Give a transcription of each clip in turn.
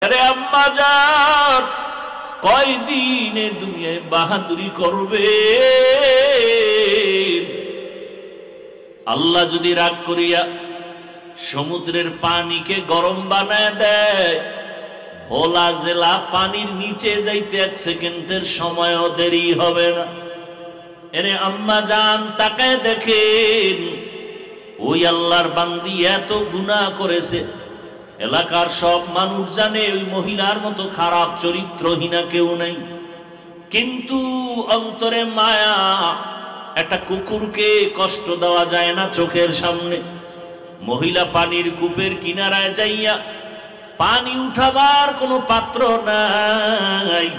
আরে আম্মা জান, কয়দিনে দুনিয়ায় বাহাদুরি করবে? আল্লাহ যদি রাগ করিয়া সমুদ্রের পানিকে গরম বানায় দেয়, ভোলা জেলা পানির নিচে যাইতে 1 সেকেন্ডের সময়ও দেরি হবে না। এরে আম্মা জান, তাকায় দেখেন ওই আল্লাহর বান্দি এত গুনাহ করেছে, এলাকার সব মানুষ জানে ওই মহিলার মতো খারাপ চরিত্রহীনা কেউ নাই, কিন্তু অন্তরে মায়া। একটা কুকুরকে কষ্ট দেওয়া যায় না চোখের সামনে। মহিলা পানির কূপের কিনারায় যাইয়া পানি উঠাবার কোনো পাত্র নাই,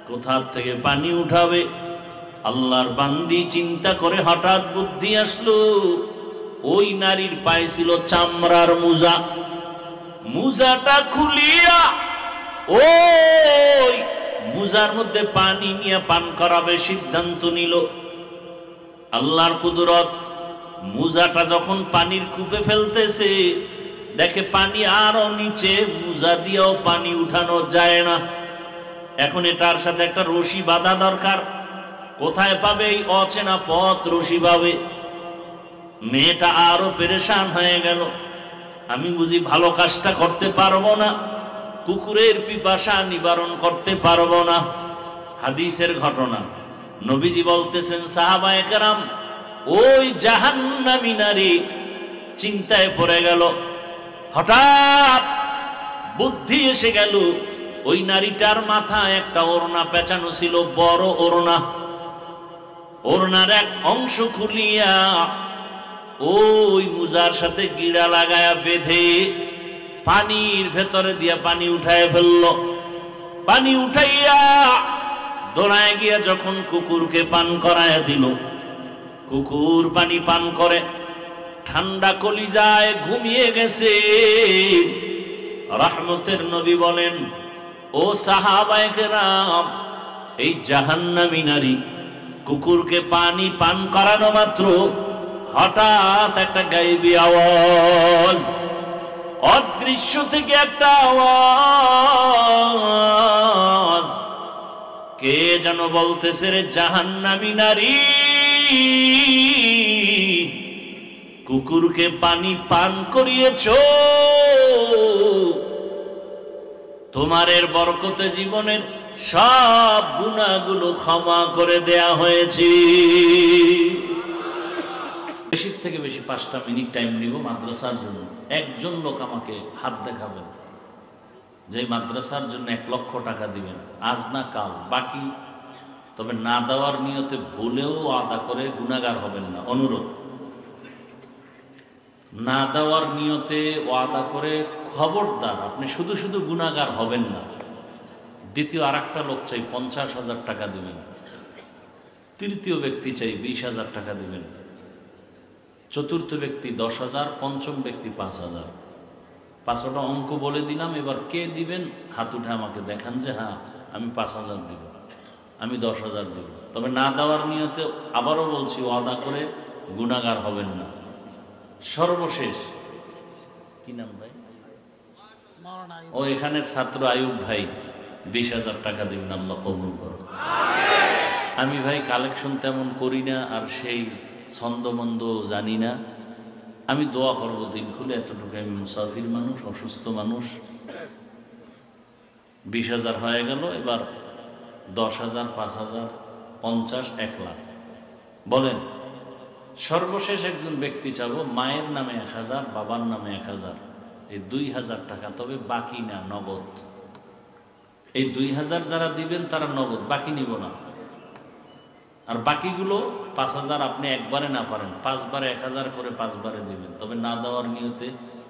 কোথা থেকে পানি উঠাবে? আল্লাহর বান্দি চিন্তা করে হঠাৎ বুদ্ধি আসলো, ওই নারীর পায়ে ছিল চামড়ার মোজা। মোজাটা খুলিয়া ওই মোজার মধ্যে পানি নিয়ে পান করাবে সিদ্ধান্ত নিল। আল্লাহর কুদরত, মোজাটা যখন পানির কূপে ফেলতেছে, দেখে পানি আরো নিচে, মোজা দিয়েও পানি উঠানো যায় না। এখন এটার সাথে একটা রশি বাঁধা দরকার। কোথায় পাবে এই অচেনা পথ রশি পাবে? মেয়েটা আরো পেরেশান হয়ে গেল, আমি বুঝি ভালো কাজটা করতে পারবো না, কুকুরের পিপাসা নিবারণ করতে পারবো না। হাদিসের ঘটনা, নবীজি বলতেছেন, সাহাবায়ে কেরাম ওই জাহান্নামী নারী চিন্তায় পড়ে গেল। হঠাৎ বুদ্ধি এসে গেল, ওই নারীটার মাথায় একটা ওড়না পেঁচানো ছিল, বড় ওড়না। ওড়নার এক অংশ খুলিয়া ওই মুজার সাথে গিড়া লাগায়া বেঁধে পানির ভেতরে দিয়া পানি উঠায় ফেলল। পানি উঠাইয়া দৌড়ায় গিয়া যখন কুকুরকে পান করায় দিল, কুকুর পানি পান করে ঠান্ডা কলিজায় ঘুমিয়ে গেছে। রহমতের নবী বলেন, ও সাহাবায়ে কেরাম, এই জাহান্নামী নারী কুকুরকে পানি পান করানো মাত্র হঠাৎ একটা গায়েবী আওয়াজ, অদৃশ্য থেকে একটা আওয়াজ, কে যেন বলতেছে, রে জাহান্নামী নারী, কুকুরকে পানি পান করিয়েছো, তোমার এর বরকতে জীবনের সব গুনাহগুলো ক্ষমা করে দেয়া হয়েছে। বেশির থেকে বেশি 5টা মিনিট টাইম নিব মাদ্রাসার জন্য। একজন লোক আমাকে হাত দেখাবেন যে মাদ্রাসার জন্য 1 লক্ষ টাকা দিবেন, আজ না কাল, বাকি তবে না দেওয়ার নিয়তে ভুলেও আদা করে গুনাহগার হবেন না, অনুরোধ। না দেওয়ার নিয়তে ওয়াদা করে খবরদার আপনি শুধু শুধু গুনাহগার হবেন না। দ্বিতীয় আরেকটা লোক চাই 50,000 টাকা দিবেন। তৃতীয় ব্যক্তি চাই 20,000 টাকা দিবেন। চতুর্থ ব্যক্তি 10,000, পঞ্চম ব্যক্তি 5,000। 5টা অঙ্ক বলে দিলাম, এবার কে দিবেন হাত উঠে আমাকে দেখান যে হ্যাঁ আমি 5,000 দিব, আমি 10,000 দিব। তবে না দেওয়ার নিয়তে আবারও বলছি, ওয়াদা করে গুনাহগার হবেন না। সর্বশেষ কি নাম ভাই? ও এখানের ছাত্র আয়ুব ভাই 20,000 টাকা দিবেন, আল্লাহ কবুল করুন। আমি ভাই কালেকশন তেমন করি না, আর সেই ছন্দমন্দ জানি না। আমি দোয়া করবো দিন খুলে, এতটুকু আমি মুসাফির মানুষ, অসুস্থ মানুষ। 20,000 হয়ে গেল, এবার 10,000, 5,000, 50, 1 লাখ বলেন। সর্বশেষ একজন ব্যক্তি চাবো, মায়ের নামে 1,000, বাবার নামে 1,000, এই 2,000 টাকা, তবে বাকি না, নগদ। এই 2,000 যারা দিবেন তারা নগদ, বাকি নিব না। আর বাকিগুলো 5,000 আপনি একবারে না পারেন 5 বারে 1,000 করে 5 বারে দিবেন, তবে না দেওয়ার নিয়তে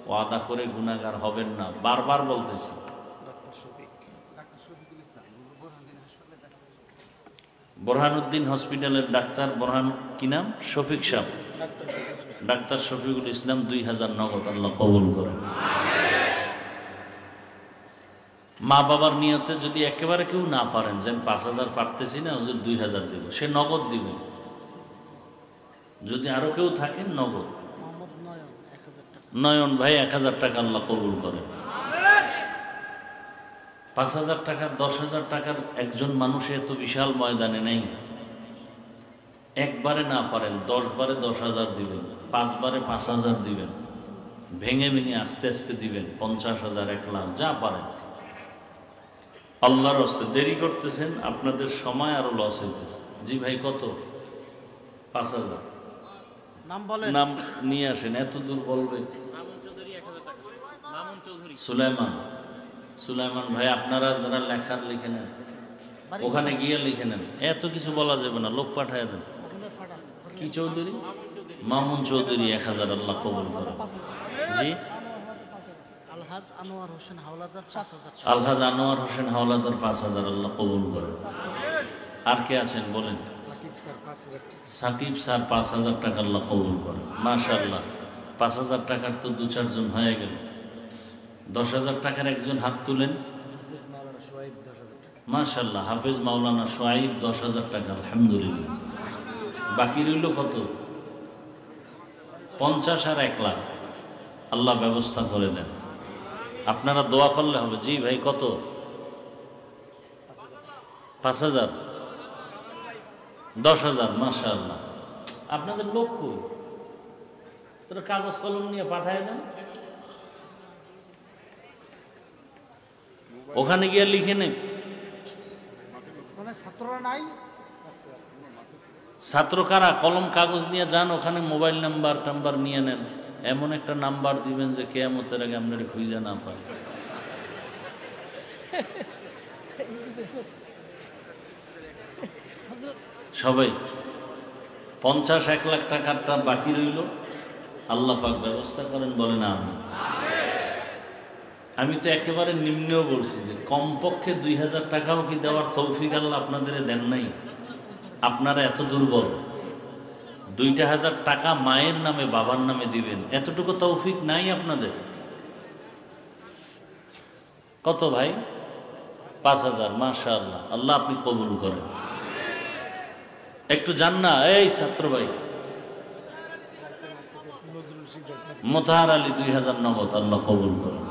ওয়াদা করে গুনাহগার হবেন না। বারবার বলতেছি। বোরহানুদ্দিন হসপিটালের ডাক্তার, বোরহান কি নাম? শফিক সাহেব, ডাক্তার শফিকুল ইসলাম, 2,000 নগদ, আল্লাহ কবুল করেন। মা বাবার নিয়তে যদি একেবারে কেউ না পারেন, যে 5,000 পারতেছি না, ও যে 2,000 দিব, সে নগদ দিবেন। যদি আরো কেউ থাকেন নগদ। নয়ন ভাই 1000 টাকা আল্লাহ কবুল করেন। 5,000 টাকা 10,000 টাকার একজন মানুষে এত বিশাল ময়দানে নেই। একবারে না পারেন 10 বারে 10,000 দিবেন, 5 বারে 5,000 দিবেন, ভেঙে ভেঙে আস্তে আস্তে দিবেন, 50,000, 1 লাখ, যা পারেন। আল্লাহর রাস্তায় দেরি করতেছেন, আপনাদের সময় আরো লস হইতেছে। জি ভাই, কত? 5,000। নাম নিয়ে আসেন, এত দূর বলবে। সুলাইমান ভাই, আপনারা যারা লেখার লিখে নেন, ওখানে গিয়ে লিখে নেন, এত কিছু বলা যাবে না, লোক পাঠায় দেন। কি চৌধুরী? মামুন চৌধুরী 1,000, আল্লাহ কবুল করেন। জি, আলহাজ আনোয়ার হোসেন হাওলাদার 5,000, আল্লাহ কবুল করেন। আর কে আছেন বলেন? সাকিব স্যার 5,000 টাকা, আল্লাহ কবুল করেন। মাশাআল্লাহ, 5,000 টাকার তো 2-4 জন হয়ে গেল। 10,000 টাকার একজন হাত তুলেন। মাশাআল্লাহ, হাফেজ মাওলানা সোয়াইব 10,000 টাকা, আলহামদুলিল্লাহ। বাকি রইল কত? 50 আর 1 লাখ। আল্লাহ ব্যবস্থা করে দেন, আপনারা দোয়া করলে হবে। জি ভাই, কত? 5,000, 10,000। মাশাআল্লাহ, আপনাদের লোক কই? তোরা কাগজ কলম নিয়ে পাঠায় দেন, ওখানে গিয়ে লিখে নেন। ছাত্ররা নাই? ছাত্র কারা? কলম কাগজ নিয়ে যান, ওখানে মোবাইল নাম্বার নিয়ে নেন। এমন একটা নাম্বার দিবেন যে কিয়ামতের আগে আপনার খুঁজে না পায়। সবাই 50-1 লাখ টাকারটা বাকি রইল, আল্লাহ পাক ব্যবস্থা করেন, বলে না আমি তো একেবারে নিম্নেও বলছি যে কমপক্ষে 2,000 টাকাও কি দেওয়ার তৌফিক আল্লাহ আপনাদের দেন নাই? আপনারা এত দুর্বল। 2,000 টাকা মায়ের নামে বাবার নামে দিবেন, এতটুকু তৌফিক নাই আপনাদের? কত ভাই? 5,000। মাশাআল্লাহ, আল্লাহ আপনি কবুল করেন। একটু জান না, এই ছাত্র ভাই, মোতাহার আলী 2,000 নগদ, আল্লাহ কবুল করেন।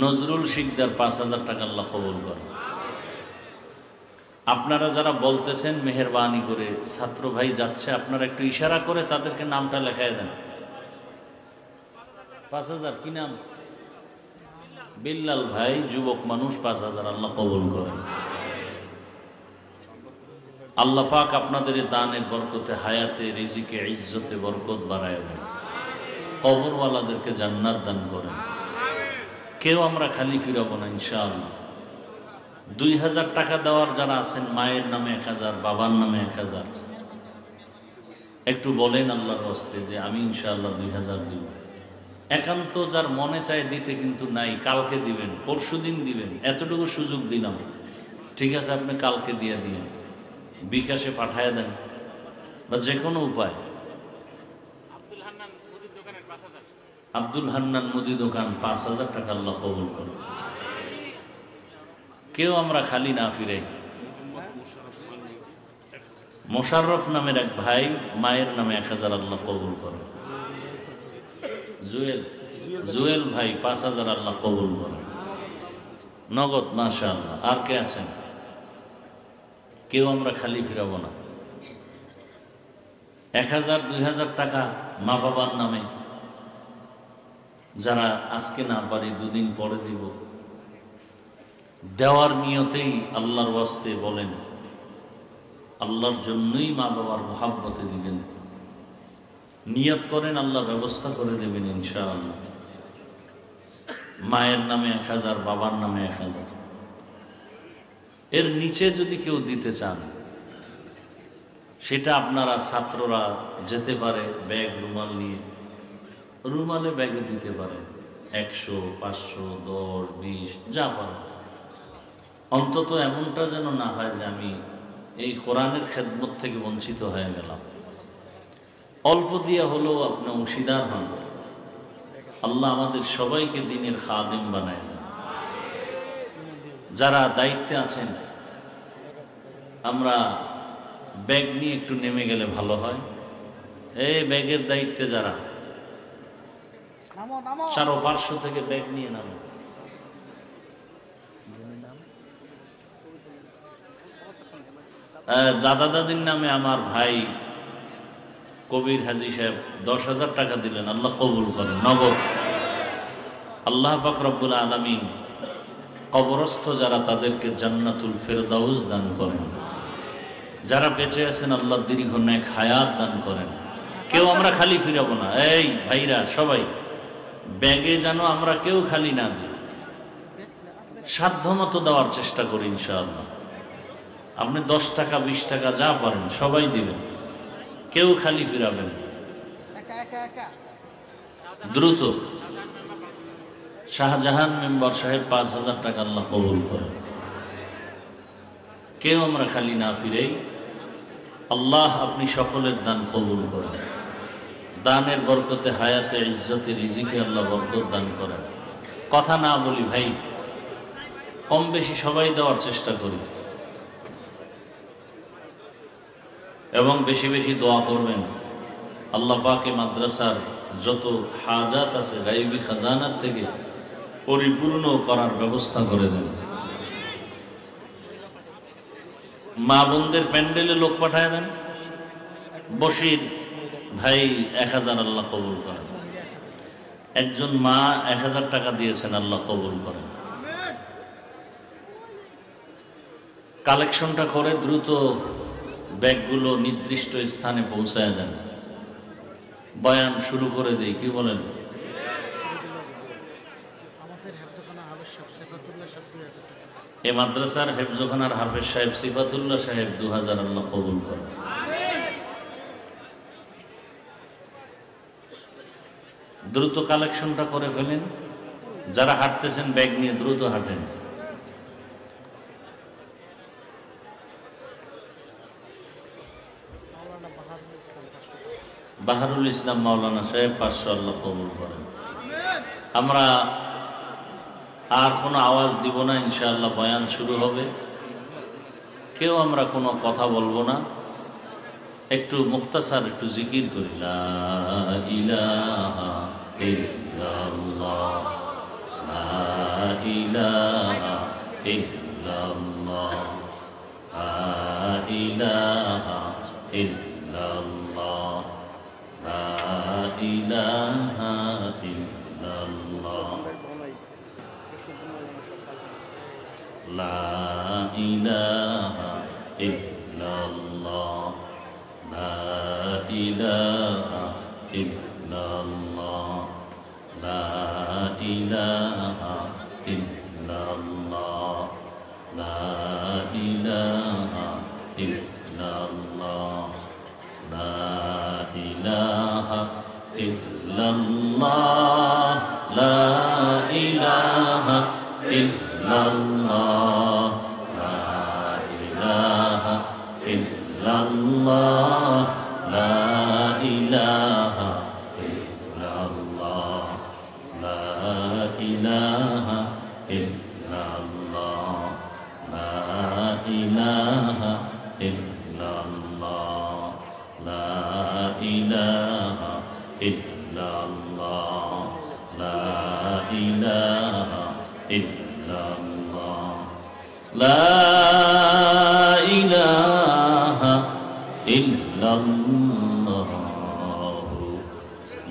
নজরুল শিকদার 5,000 টাকা, আল্লাহ কবুল করেন। আপনারা যারা বলতেছেন মেহেরবানি করে, ছাত্র ভাই যাচ্ছে, আপনারা একটু ইশারা করে তাদেরকে নামটা লেখায় দেন। 5,000। কি নাম? বিল্লাল ভাই, যুবক মানুষ, 5,000, আল্লাহ কবুল করেন। আল্লাহ পাক আপনাদের দানের বরকতে, হায়াতে, রিজিকে, ইজ্জতে বরকত বাড়ায় দেন। কবরওয়ালাদেরকে জান্নাত দান করেন। কেউ আমরা খালি ফিরাবো না ইনশাআল্লাহ। 2,000 টাকা দেওয়ার যারা আছেন, মায়ের নামে 1,000, বাবার নামে 1,000, একটু বলেন আল্লাহর হস্তে যে আমি ইনশাআল্লাহ 2,000 দিব। একান্ত যার মনে চায় দিতে কিন্তু নাই, কালকে দিবেন, পরশুদিন দিবেন, এতটুকু সুযোগ দিলাম। ঠিক আছে, আপনি কালকে দিয়ে দিন, বিকাশে পাঠায় দেন, বা যে কোনো উপায়। আব্দুল হান্নান মুদি দোকান 5,000 টাকা, আল্লাহ কবুল করুন। কেউ আমরা খালি না ফিরে। মোশাররফ নামের এক ভাই, মায়ের নামে 1,000, আল্লাহ কবুল করুন। জুয়েল ভাই 5,000, আল্লাহ কবুল করুন, নগদ। মাশাআল্লাহ। আর কে আছেন? কেউ আমরা খালি ফিরাবো না। 1,000, 2,000 টাকা মা বাবার নামে, যারা আজকে না পারি 2 দিন পরে দিব, দেওয়ার নিয়তেই আল্লাহর ওয়াস্তে বলেন, আল্লাহর জন্যই মা বাবার মহাব্বতে দিবেন, নিয়ত করেন, আল্লাহ ব্যবস্থা করে দেবেন ইনশাআল্লাহ। মায়ের নামে 1,000, বাবার নামে 1,000। এর নিচে যদি কেউ দিতে চান, সেটা আপনারা ছাত্ররা যেতে পারে ব্যাগ রুমাল নিয়ে, রুমালে ব্যাগে দিতে পারেন। 100, 500, 10, 20 যা পারেন। অন্তত এমনটা যেন না হয় যে আমি এই কোরআনের খেদমত থেকে বঞ্চিত হয়ে গেলাম। অল্প দিয়া হলেও আপনি অংশীদার হন। আল্লাহ আমাদের সবাইকে দ্বীনের খাদেম বানায় দেন। যারা দায়িত্বে আছেন, আমরা ব্যাগ নিয়ে একটু নেমে গেলে ভালো হয়। এই ব্যাগের দায়িত্বে যারা, 400-500 থেকে ব্যাগ নিয়ে নামো। দাদা দাদির নামে আমার ভাই কবির হাজী সাহেব 10,000 টাকা দিলেন, আল্লাহ কবুল করেন নগদ। আল্লাহ পাক রব্বুল আলামিন কবরস্থ যারা তাদেরকে জান্নাতুল ফেরদাউস দান করেন, যারা বেঁচে আছেন আল্লাহ দীর্ঘ নেক হায়াত দান করেন। কেউ আমরা খালি ফিরাবো না। এই ভাইরা সবাই ব্যাগে যেন আমরা কেউ খালি না দিই, সাধ্যমতো দেওয়ার চেষ্টা করি ইনশাআল্লাহ। আপনি 10 টাকা 20 টাকা যা পারেন সবাই দিবেন, কেউ খালি ফিরাবেন দ্রুত। শাহজাহান মেম্বার সাহেব 5,000 টাকা আল্লাহ কবুল করেন। কেউ আমরা খালি না ফিরেই। আল্লাহ আপনি সকলের দান কবুল করেন। দানের বরকতে হায়াতে ইজ্জতে রিজিকে আল্লাহ বরকত দান করেন। কথা না বলি ভাই, কম বেশি সবাই দেওয়ার চেষ্টা করি এবং বেশি বেশি দোয়া করবেন। আল্লাহ পাকে মাদ্রাসার যত হাজাত আছে গায়বী খাজানার থেকে পরিপূর্ণ করার ব্যবস্থা করে দেন। মা বোনদের প্যান্ডেলে লোক পাঠায় দেন। বশির ভাই 1000 আল্লাহ কবুল করেন। একজন মা 1000 টাকা দিয়েছেন, আল্লাহ কবুল করেন। কালেকশনটা করে দ্রুত ব্যাগগুলো নির্দিষ্ট স্থানে পৌঁছায় দেন। বয়ান শুরু করে দেই, কি বলেন? এ মাদ্রাসার হেফজখানার হাফেজ সাহেব সিফাতুল্লাহ সাহেব 2000 আল্লাহ কবুল করেন। দ্রুত কালেকশনটা করে ফেলেন। যারা হাঁটতেছেন ব্যাগ নিয়ে দ্রুত হাঁটেন। বাহারুল ইসলাম মাওলানা সাহেব 500 আল্লাহ কবুল করেন। আমরা আর কোনো আওয়াজ দিব না, ইনশাআল্লাহ বয়ান শুরু হবে। কেউ আমরা কোনো কথা বলবো না, একটু মুখতাসার একটু জিকির করি। লা ইলাহা ইল্লাল্লাহ, লা ইলাহা ইল্লাল্লাহ, লা ইলাহা ইল্লাল্লাহ, লা ইলাহা ইল্লাল্লাহ, লা ইলাহা ইল্লাল্লাহ, লা ইলাহা ইল্লাল্লাহ, লা ইলাহা ইল্লাল্লাহ, লা ইলাহা ইল্লাল্লাহ, লা ইলাহা ইল্লাল্লাহ, লা ইলাহা ইল্লাল্লাহ, লা ইলাহা ইল্লাল্লাহ, লা ইলাহা ইল্লাল্লাহ, লা ইলাহা ইল্লাল্লাহ, লা ইলাহা ইল্লাল্লাহ, লা ইলাহা ইল্লাল্লাহ, লা ইলাহা ইল্লাল্লাহ, লা ইলাহা ইল্লাল্লাহ,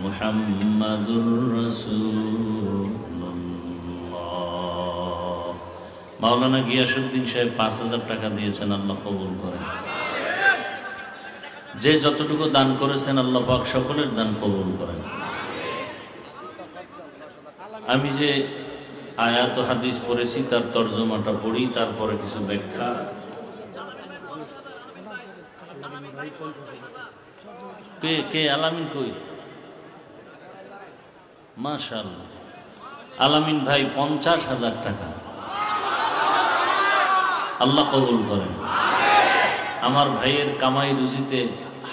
মুহাম্মাদুর রাসূলুল্লাহ। মাওলানা গিয়াসউদ্দিন সাহেব 5000 টাকা দিয়েছেন, আল্লাহ কবুল করেন। যে যতটুকু দান করেছেন আল্লাহ পাক সকলের দান কবুল করেন। আমি যে আয়াত ও হাদিস পড়েছি তার তর্জমাটা পড়ি, তারপরে কিছু ব্যাখ্যা। কে কে আলামিন কই? মাশাআল্লাহ, আলামিন ভাই 50,000 টাকা, আল্লাহ কবুল করেন। আমার ভাইয়ের কামাই রুজিতে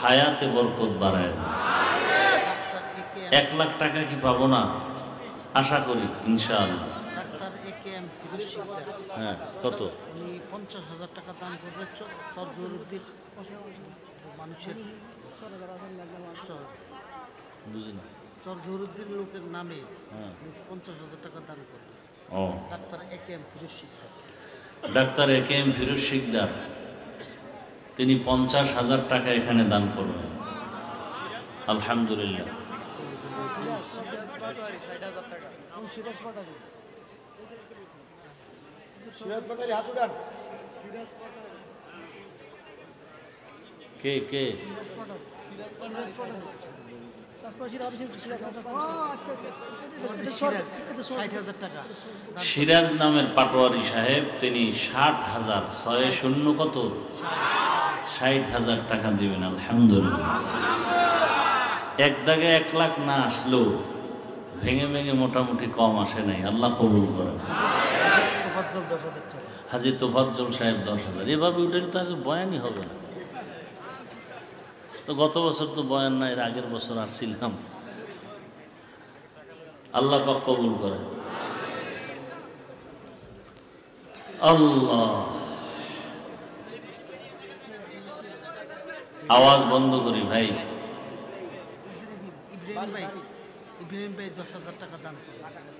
হায়াতে বরকত বাড়ায় দেন। 1 লাখ টাকা কি পাবো না? আশা করি ইনশাআল্লাহ। হ্যাঁ, কত? 50,000 টাকা দান করবে সরজুরুদ্দিন মানুষের বুঝি না, সরজুরুদ্দিন লোকের নামে 50,000 টাকা দান করবে। ও, doctor A K M Firoz Sikdar. Doctor A K M Firoz Sikdar তিনি 50,000 টাকা এখানে দান করবেন। আলহামদুলিল্লাহ। কে কে সিরাজ নামের পাটোয়ারি সাহেব, তিনি 60,000 60 কত 60,000 টাকা দিবেন। আলহামদুলিল্লাহ। এক দাগে 1 লাখ না আসলেও ভেঙে ভেঙে মোটামুটি কম আসে নাই। আল্লাহ কবুল করেন। হাজী তোফাজ্জল সাহেব 10,000। এভাবে উঠে তো আজ বয়ানই হবে না। তো গত বছর তো বয়ান না, এর আগের বছর আসছিলাম। আল্লাহ পাক কবুল করে। আল্লাহ, আওয়াজ বন্ধ করি ভাই।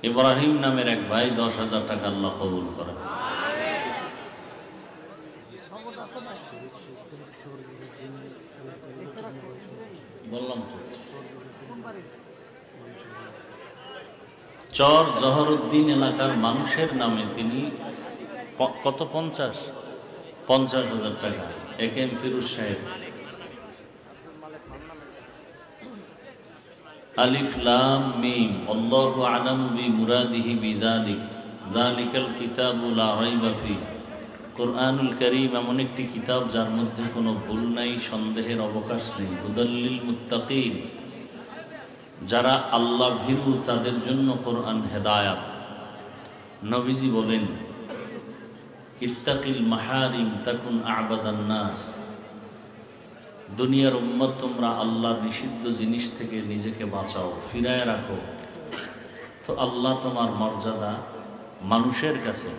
ইব্রাহিম নামের এক ভাই 10,000 টাকা আল্লাহ কবুল করে। বললাম তো, চর জহরউদ্দিন এলাকার মানুষের নামে তিনি কত 50,000 টাকা। একে এম ফিরোজ সাহেব। আলিফ লাম মিম আল্লাহু আ'লামু বিমুরাদিহি বিযালিক যালিকাল কিতাবু লা রাইবা ফি। কোরআনুল কারীম এমন একটি কিতাব যার মধ্যে কোনো ভুল নাই, সন্দেহের অবকাশ নেই। হুদাল লিল মুত্তাকিন, যারা আল্লাহ ভীরু তাদের জন্য কোরআন হেদায়াত। নবীজি বলেন, ইত্তাকিল মাহারিম তাকুন আ'বাদান নাস। দুনিয়ার উম্মত, তোমরা আল্লাহর নিষিদ্ধ জিনিস থেকে নিজেকে বাঁচাও, ফিরায় রাখো, তো আল্লাহ তোমার মর্যাদা মানুষের কাছে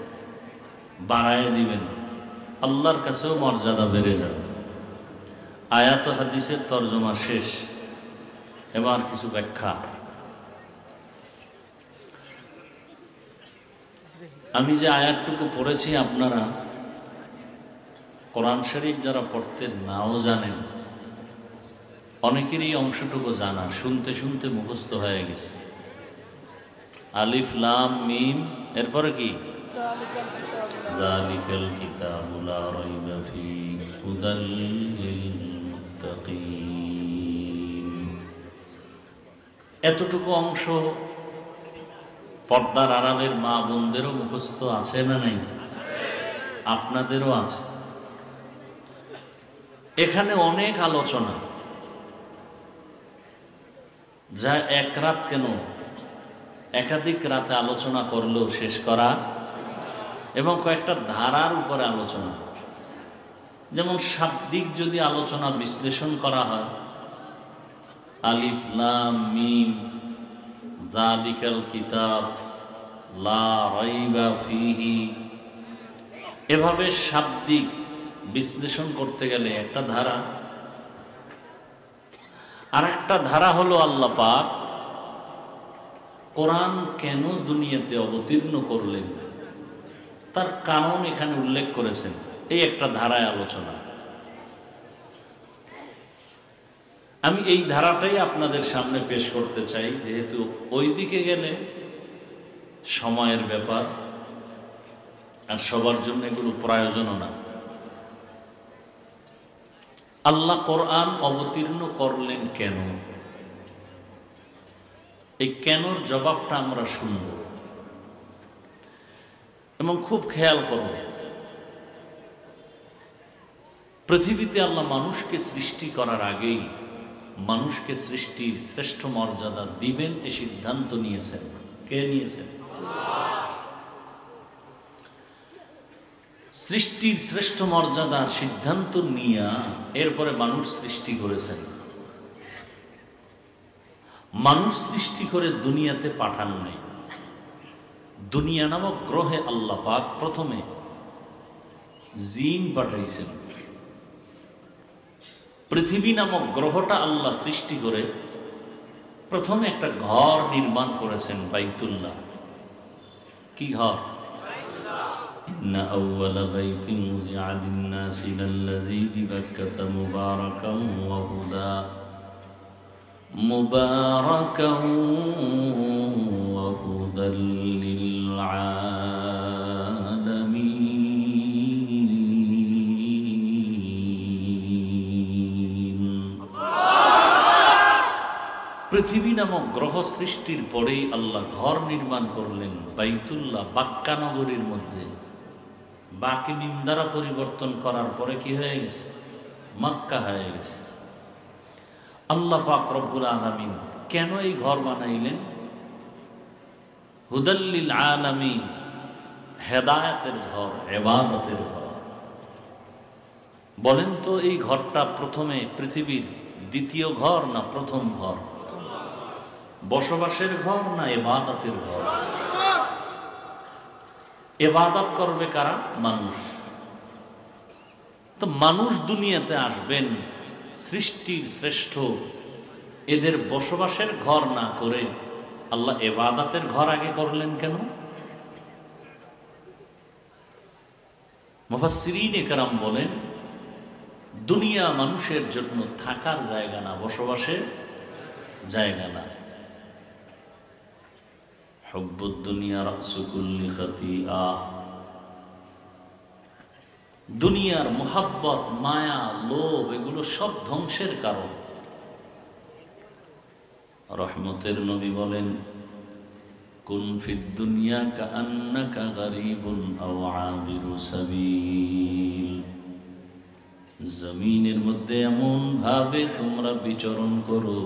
বাড়ায় দিবেন, আল্লাহর কাছেও মর্যাদা বেড়ে যাবে। আয়াত হাদিসের তর্জমা শেষ, এবার কিছু ব্যাখ্যা। আমি যে আয়াতটুকু পড়েছি, আপনারা কোরআন শরীফ যারা পড়তে নাও জানেন, অনেকেরই অংশটুকু জানা, শুনতে শুনতে মুখস্থ হয়ে গেছে। আলিফ লাম মিম, এরপরে কি? যালিকাল কিতাবু লা রাইবা ফীহি হুদাল লিল মুত্তাকিন। এতটুকু অংশ পর্দার আড়ালের মা বোনদেরও মুখস্থ আছে না নাই? আপনাদেরও আছে। এখানে অনেক আলোচনা, যা এক রাত কেন একাধিক রাতে আলোচনা করলেও শেষ করা, এবং কয়েকটা ধারার উপরে আলোচনা। যেমন শাব্দিক যদি আলোচনা বিশ্লেষণ করা হয়, আলিফ লাম মিম যালিকাল কিতাব লা রাইবা ফীহি, এভাবে শাব্দিক বিশ্লেষণ করতে গেলে একটা ধারা। আর একটা ধারা হলো আল্লাহ পাক কোরআন কেন দুনিয়াতে অবতীর্ণ করলেন, তার কারণ এখানে উল্লেখ করেছেন। এই একটা ধারায় আলোচনা। আমি এই ধারাটাই আপনাদের সামনে পেশ করতে চাই, যেহেতু ওই দিকে গেলে সময়ের ব্যাপার, আর সবার জন্য এগুলো প্রয়োজনও না। আল্লাহ কোরআন অবতীর্ণ করলেন কেন, এই কেনর জবাবটা আমরা শুনব এবং খুব খেয়াল করব। পৃথিবীতে আল্লাহ মানুষকে সৃষ্টি করার আগেই মানুষকে সৃষ্টির শ্রেষ্ঠ মর্যাদা দিবেন এ সিদ্ধান্ত নিয়েছেন। কে নিয়েছেন? সৃষ্টির শ্রেষ্ঠ মর্যাদার সিদ্ধান্ত নিয়ে এরপরে মানুষ সৃষ্টি করেছেন। মানুষ সৃষ্টি করে দুনিয়াতে পাঠান নাই। দুনিয়া নামক গ্রহে আল্লাহ পাক প্রথমে জিন পাঠাইছেন। পৃথিবী নামক গ্রহটা আল্লাহ সৃষ্টি করে প্রথমে একটা ঘর নির্মাণ করেছেন, বাইতুল্লাহ। কি ঘর? إن أول بيت وضع للناس للذي ببكة مباركا وهدى للعالمين. পৃথিবী নামক গ্রহ সৃষ্টির পরেই আল্লাহ ঘর নির্মাণ করলেন বাইতুল্লাহ বাক্কা নগরীর মধ্যে। বাকি মিম দ্বারা পরিবর্তন করার পরে কি হয়ে গেছে? মক্কা হয়ে গেছে। আল্লাহ পাক রব্বুল আলামিন কেন এই ঘর বানাইলেন? হুদাল্লিল আলামিন, হেদায়েতের ঘর, ইবাদতের ঘর। বলেন তো এই ঘরটা প্রথমে পৃথিবীর দ্বিতীয় ঘর না প্রথম ঘর? বসবাসের ঘর না ইবাদতের ঘর? ইবাদত করবে কারা? মানুষ। তো মানুষ দুনিয়াতে আসবেন সৃষ্টির শ্রেষ্ঠ, এদের বসবাসের ঘর না করে আল্লাহ ইবাদতের ঘর আগে করলেন কেন? মুফাসসিরিনে কেরাম বলেন, দুনিয়া মানুষের জন্য থাকার জায়গা না, বসবাসের জায়গা না। হুব্বুদ দুনিয়া রাসু কুল্লি খাতিআহ, দুনিয়ার মোহাব্বত, মায়া, লোভ এগুলো সব ধ্বংসের কারণ। রহমতের নবী বলেন, কুন ফিদ দুনিয়া কাআন্নাকা গারীবুন আও আবিরু সাবিল, জমিনের মধ্যে এমন ভাবে তোমরা বিচরণ করো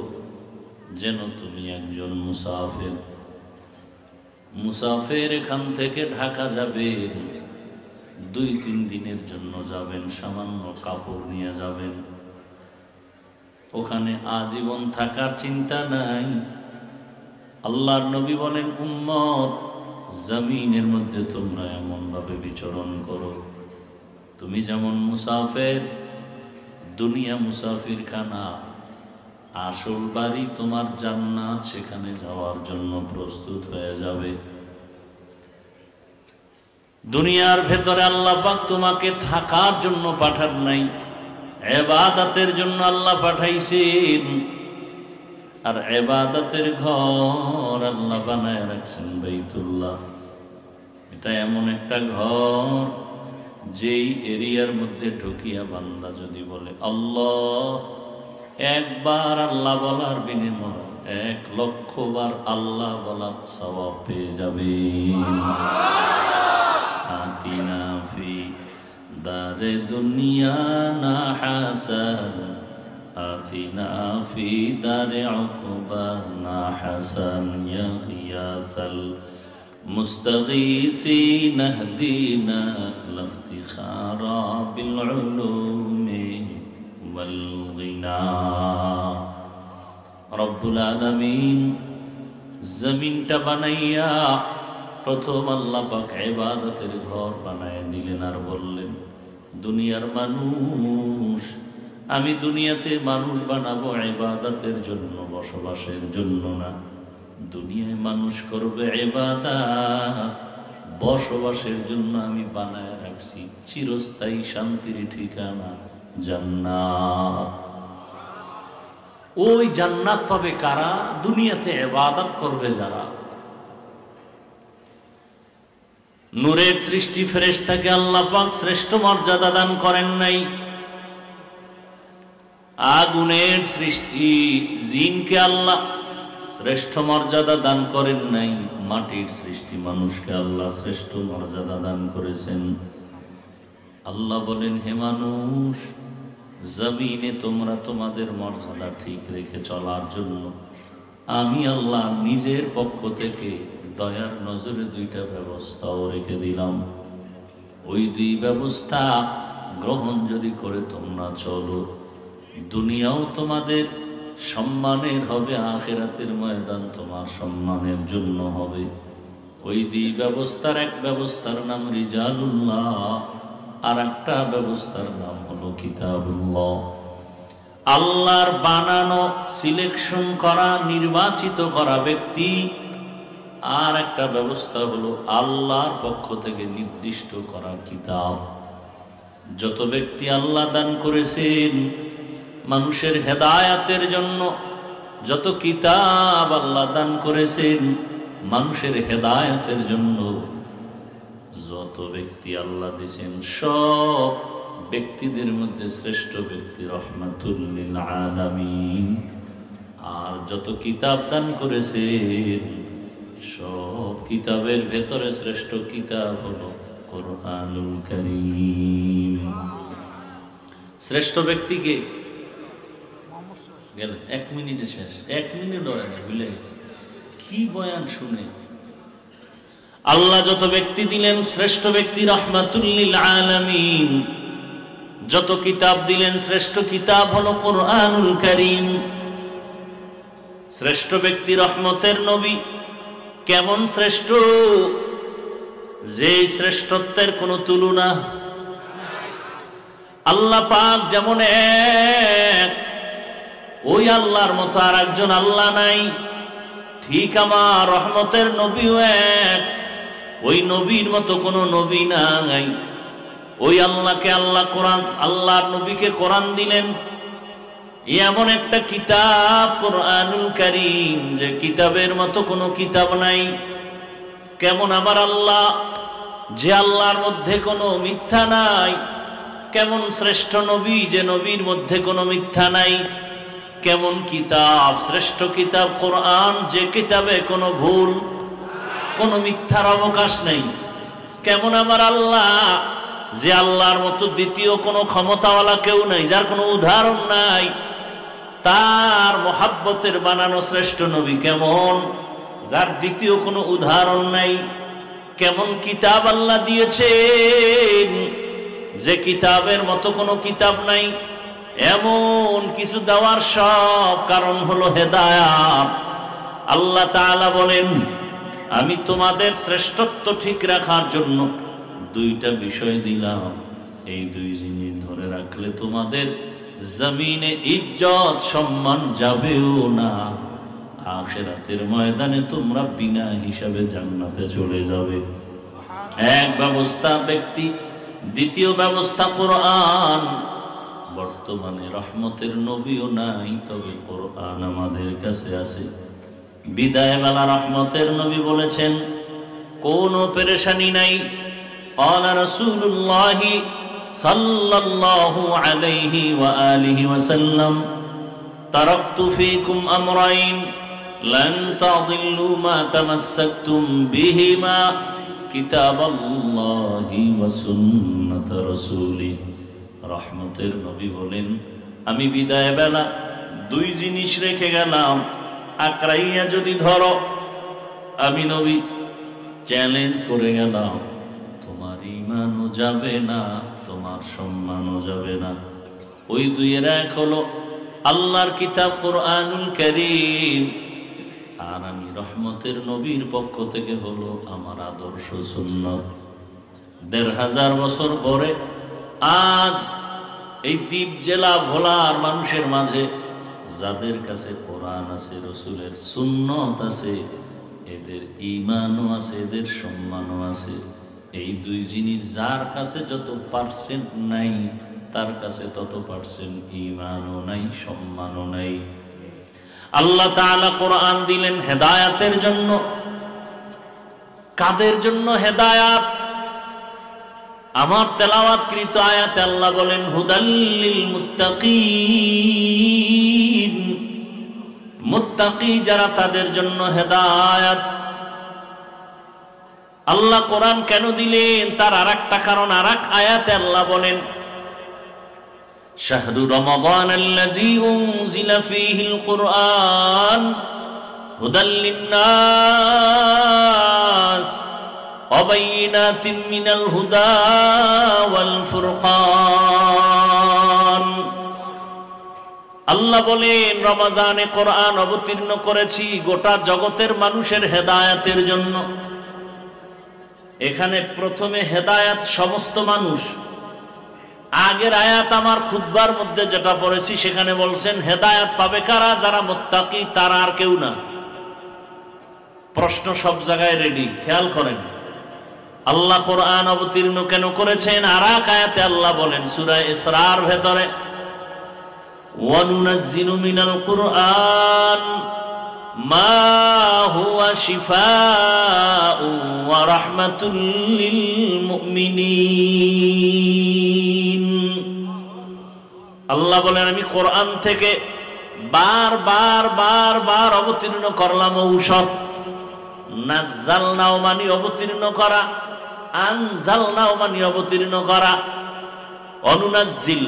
যেন তুমি একজন মুসাফির। মুসাফির এখান থেকে ঢাকা যাবেন, 2-3 দিনের জন্য যাবেন, সামান্য কাপড় নিয়ে যাবেন, ওখানে আজীবন থাকার চিন্তা নাই। আল্লাহর নবী বলেন, উম্মত জমিনের মধ্যে তোমরা এমন ভাবে বিচরণ করো তুমি যেমন মুসাফির। দুনিয়া মুসাফির খানা, আসল বাড়ি তোমার জান্নাত, সেখানে যাওয়ার জন্য প্রস্তুত হয়ে যাবে। দুনিয়ার ভেতরে আল্লাহ পাক তোমাকে থাকার জন্য পাঠান নাই, ইবাদতের জন্য আল্লাহ পাঠাইছেন। আর ইবাদতের ঘর আল্লাহ বানায় রাখছেন বাইতুল্লাহ। এটা এমন একটা ঘর, যেই এরিয়ার মধ্যে ঢুকিয়া বান্দা যদি বলে আল্লাহ, একবার আল্লাহ বলার বিনিময়ে 1,00,000 বার আল্লাহ বলার সওয়াব পেয়ে যাবে। আতিনা ফি দারে দুনিয়া না হাসান, আতিনা ফি দারে উকবা না হাসান, ইয়া গিয়াসাল মুস্তাগীসিন ইহদিনা লাফতিখারা বিল উলুমি ওয়াল গিনা। রব্বুল আলামিন জমিনটা বানাইয়া প্রথম আল্লাহ পাক ইবাদতের ঘর বানায় দিলেন, আর বললেন, দুনিয়ার মানুষ, আমি দুনিয়াতে মানুষ বানাবো ইবাদতের জন্য, বসবাসের জন্য না। দুনিয়ায় মানুষ করবে ইবাদত, বসবাসের জন্য আমি বানায় রাখছি চিরস্থায়ী শান্তির ঠিকানা জান্নাত। ওই জান্নাত পাবে কারা? দুনিয়াতে ইবাদত করবে যারা। নূরের সৃষ্টি ফেরেশতাকে আল্লাহ পাক শ্রেষ্ঠ মর্যাদা দান করেন নাই। আগুনের সৃষ্টি জিনকে আল্লাহ শ্রেষ্ঠ মর্যাদা দান করেন নাই। মাটির সৃষ্টি মানুষকে আল্লাহ শ্রেষ্ঠ মর্যাদা দান করেছেন। আল্লাহ বলেন, হে মানুষ, জমিনে তোমরা তোমাদের মর্যাদা ঠিক রেখে চলার জন্য আমি আল্লাহ নিজের পক্ষ থেকে দয়ার নজরে 2টা ব্যবস্থাও রেখে দিলাম। ওই 2 ব্যবস্থা গ্রহণ যদি করে তোমরা চলো, দুনিয়াও তোমাদের সম্মানের হবে, আখিরাতের ময়দান তোমার সম্মানের জন্য হবে। ওই 2 ব্যবস্থার এক ব্যবস্থার নাম রিজালুল্লাহ, আর একটা ব্যবস্থার নাম হলো কিতাবুল্লাহ। আল্লাহর বানানো, সিলেকশন করা, নির্বাচিত করা ব্যক্তি আর একটা ব্যবস্থা হলো আল্লাহর পক্ষ থেকে নির্দিষ্ট করা কিতাব। যত ব্যক্তি আল্লাহ দান করেছেন মানুষের হেদায়াতের জন্য, যত কিতাব আল্লাহ দান করেছেন মানুষের হেদায়াতের জন্য, যত ব্যক্তি আল্লাহ দিয়েছেন সব ব্যক্তিদের মধ্যে শ্রেষ্ঠ ব্যক্তি রাহমাতুল লিল আলামিন। আর যত কিতাব দান করেছেন সব কিতাবের ভেতরে শ্রেষ্ঠ কিতাব হলো কোরআনুল কারীম। শ্রেষ্ঠ ব্যক্তিকে গেল 1 মিনিটে শেষ, 1 মিনিট ভুলে গেছে কি বয়ান শুনে। আল্লাহ যত ব্যক্তি দিলেন শ্রেষ্ঠ ব্যক্তি রাহমাতুল লিল আলামিন, যত কিতাব দিলেন শ্রেষ্ঠ কিতাব হলো কোরআনুল কারীম। শ্রেষ্ঠ ব্যক্তি রহমতের নবী কেমন শ্রেষ্ঠ, যে শ্রেষ্ঠত্বের কোনো তুলনা। আল্লাহ পাক যেমন এক, ওই আল্লাহর মতো আর একজন আল্লাহ নাই। ঠিক আমার রহমতের নবীও এক, ওই নবীর মতো কোনো নবী নাই। ওই আল্লাহকে আল্লাহ কোরআন, আল্লাহর নবীকে কোরআন দিলেন, এমন একটা কিতাব কোরআনুল কারীম যে কিতাবের মতো কোনো কিতাব নাই। কেমন আমার আল্লাহ, যে আল্লাহর মধ্যে কোনো মিথ্যা নাই। কেমন শ্রেষ্ঠ নবী, যে নবীর মধ্যে কোনো মিথ্যা নাই। কেমন কিতাব, শ্রেষ্ঠ কিতাব কোরআন, যে কিতাবে কোনো ভুল, কোনো মিথ্যার অবকাশ নেই। কেমন আমার আল্লাহ, যে আল্লাহর মতো দ্বিতীয় কোনো ক্ষমতাওয়ালা কেউ নাই, যার কোনো উদাহরণ নাই। তার মোহাব্বতের বানানো শ্রেষ্ঠ নবী কেমন, যার দ্বিতীয় কোনো উদাহরণ নাই। কেমন কিতাব আল্লাহ দিয়েছেন, যে কিতাবের মতো কোনো কিতাব নাই। এমন কিছু দেওয়ার সব কারণ হলো হেদায়াত। আল্লাহ তাআলা বলেন, আমি তোমাদের শ্রেষ্ঠত্ব ঠিক রাখার জন্য 2টা বিষয় দিলাম, এই 2 জিনিস ধরে রাখলে তোমাদের জমিনে ইজ্জত সম্মান যাবেও না, আখিরাতের ময়দানে তোমরা বিনা হিসাবে জান্নাতে চলে যাবে। এক ব্যবস্থা ব্যক্তি, দ্বিতীয় ব্যবস্থা কোরআন। বর্তমানে রহমতের নবীও নাই, তবে কোরআন আমাদের কাছে আছে। বিদায় বেলা রহমতের নবী বলেছেন, কোনো পেরেশানি নাই। قال رسول الله صلى الله عليه وآله وسلم تركت فيكم أمرين لن تضلوا ما تمسكتم بهما كتاب الله وسنة رسوله। রহমতের নবী বলেন, আমি বিদায় বেলা 2 জিনিস রেখে গেলাম, আকরাইয়া যদি ধরো। আমি নবী চ্যালেঞ্জ করে গেলাম, তোমার ঈমানও যাবে না, তোমার সম্মানও যাবে না। ওই 2-এর এক হলো আল্লাহর কিতাব কোরআনুল কারীম, আর আমি রহমতের নবীর পক্ষ থেকে হলো আমার আদর্শ সুন্নাত। 1500 বছর পরে আজ এই দ্বীপ জেলা ভোলার মানুষের মাঝে যাদের কাছে কোরআন আছে, রসুলের সুন্নত আছে, এদের ঈমানও আছে, এদের সম্মানও আছে। এই 2 জিনিস যার কাছে যত পার্সেন্ট নাই, তার কাছে তত পার্সেন্ট ঈমানও নাই, সম্মানও নাই। আল্লাহ তাআলা কোরআন দিলেন হেদায়াতের জন্য। কাদের জন্য হেদায়াত? আমার তেলাওয়াতকৃত আয়াতে আল্লাহ বলেন, হুদাল্লিল মুত্তাকিন, মুত্তাকি যারা তাদের জন্য হেদায়াত। আল্লাহ কোরআন কেন দিলেন তার আরেকটা কারণ আরেক আয়াতে আল্লাহ বলেন, শাহরু রমাদানাল্লাযী উনজিলা ফীহিল কুরআন হুদাল লিন্নাস ওয়া বাইয়িনাতিন মিনাল হুদা ওয়াল ফুরকান। আল্লাহ বলেন, রমজানে কোরআন অবতীর্ণ করেছি গোটা জগতের মানুষের হেদায়েতের জন্য। এখানে প্রথমে হেদায়াত সমস্ত মানুষ। আগের আয়াত আমার খুতবার মধ্যে যেটা পড়েছি সেখানে বলছেন হেদায়াত পাবে কারা? যারা মুত্তাকি, তারা আর কেউ না। প্রশ্ন সব জায়গায় রেডি, খেয়াল করেন। আল্লাহ কোরআন অবতীর্ণ কেন করেছেন? আর এক আয়াতে আল্লাহ বলেন সূরা ইসরার ভেতরে, ওয়া নুনাজ্জিলু মিনাল কুরআন মা হুয়া শিফাউন ওয়া রাহমাতুল লিল মুমিনিন। আল্লাহ বলেন আমি কোরআন থেকে বার অবতীর্ণ করলাম ঔষধ। নাজ্জালনাও মানে অবতীর্ণ করা, আনজালনাও মানে অবতীর্ণ করা। অনুনাজ্জিল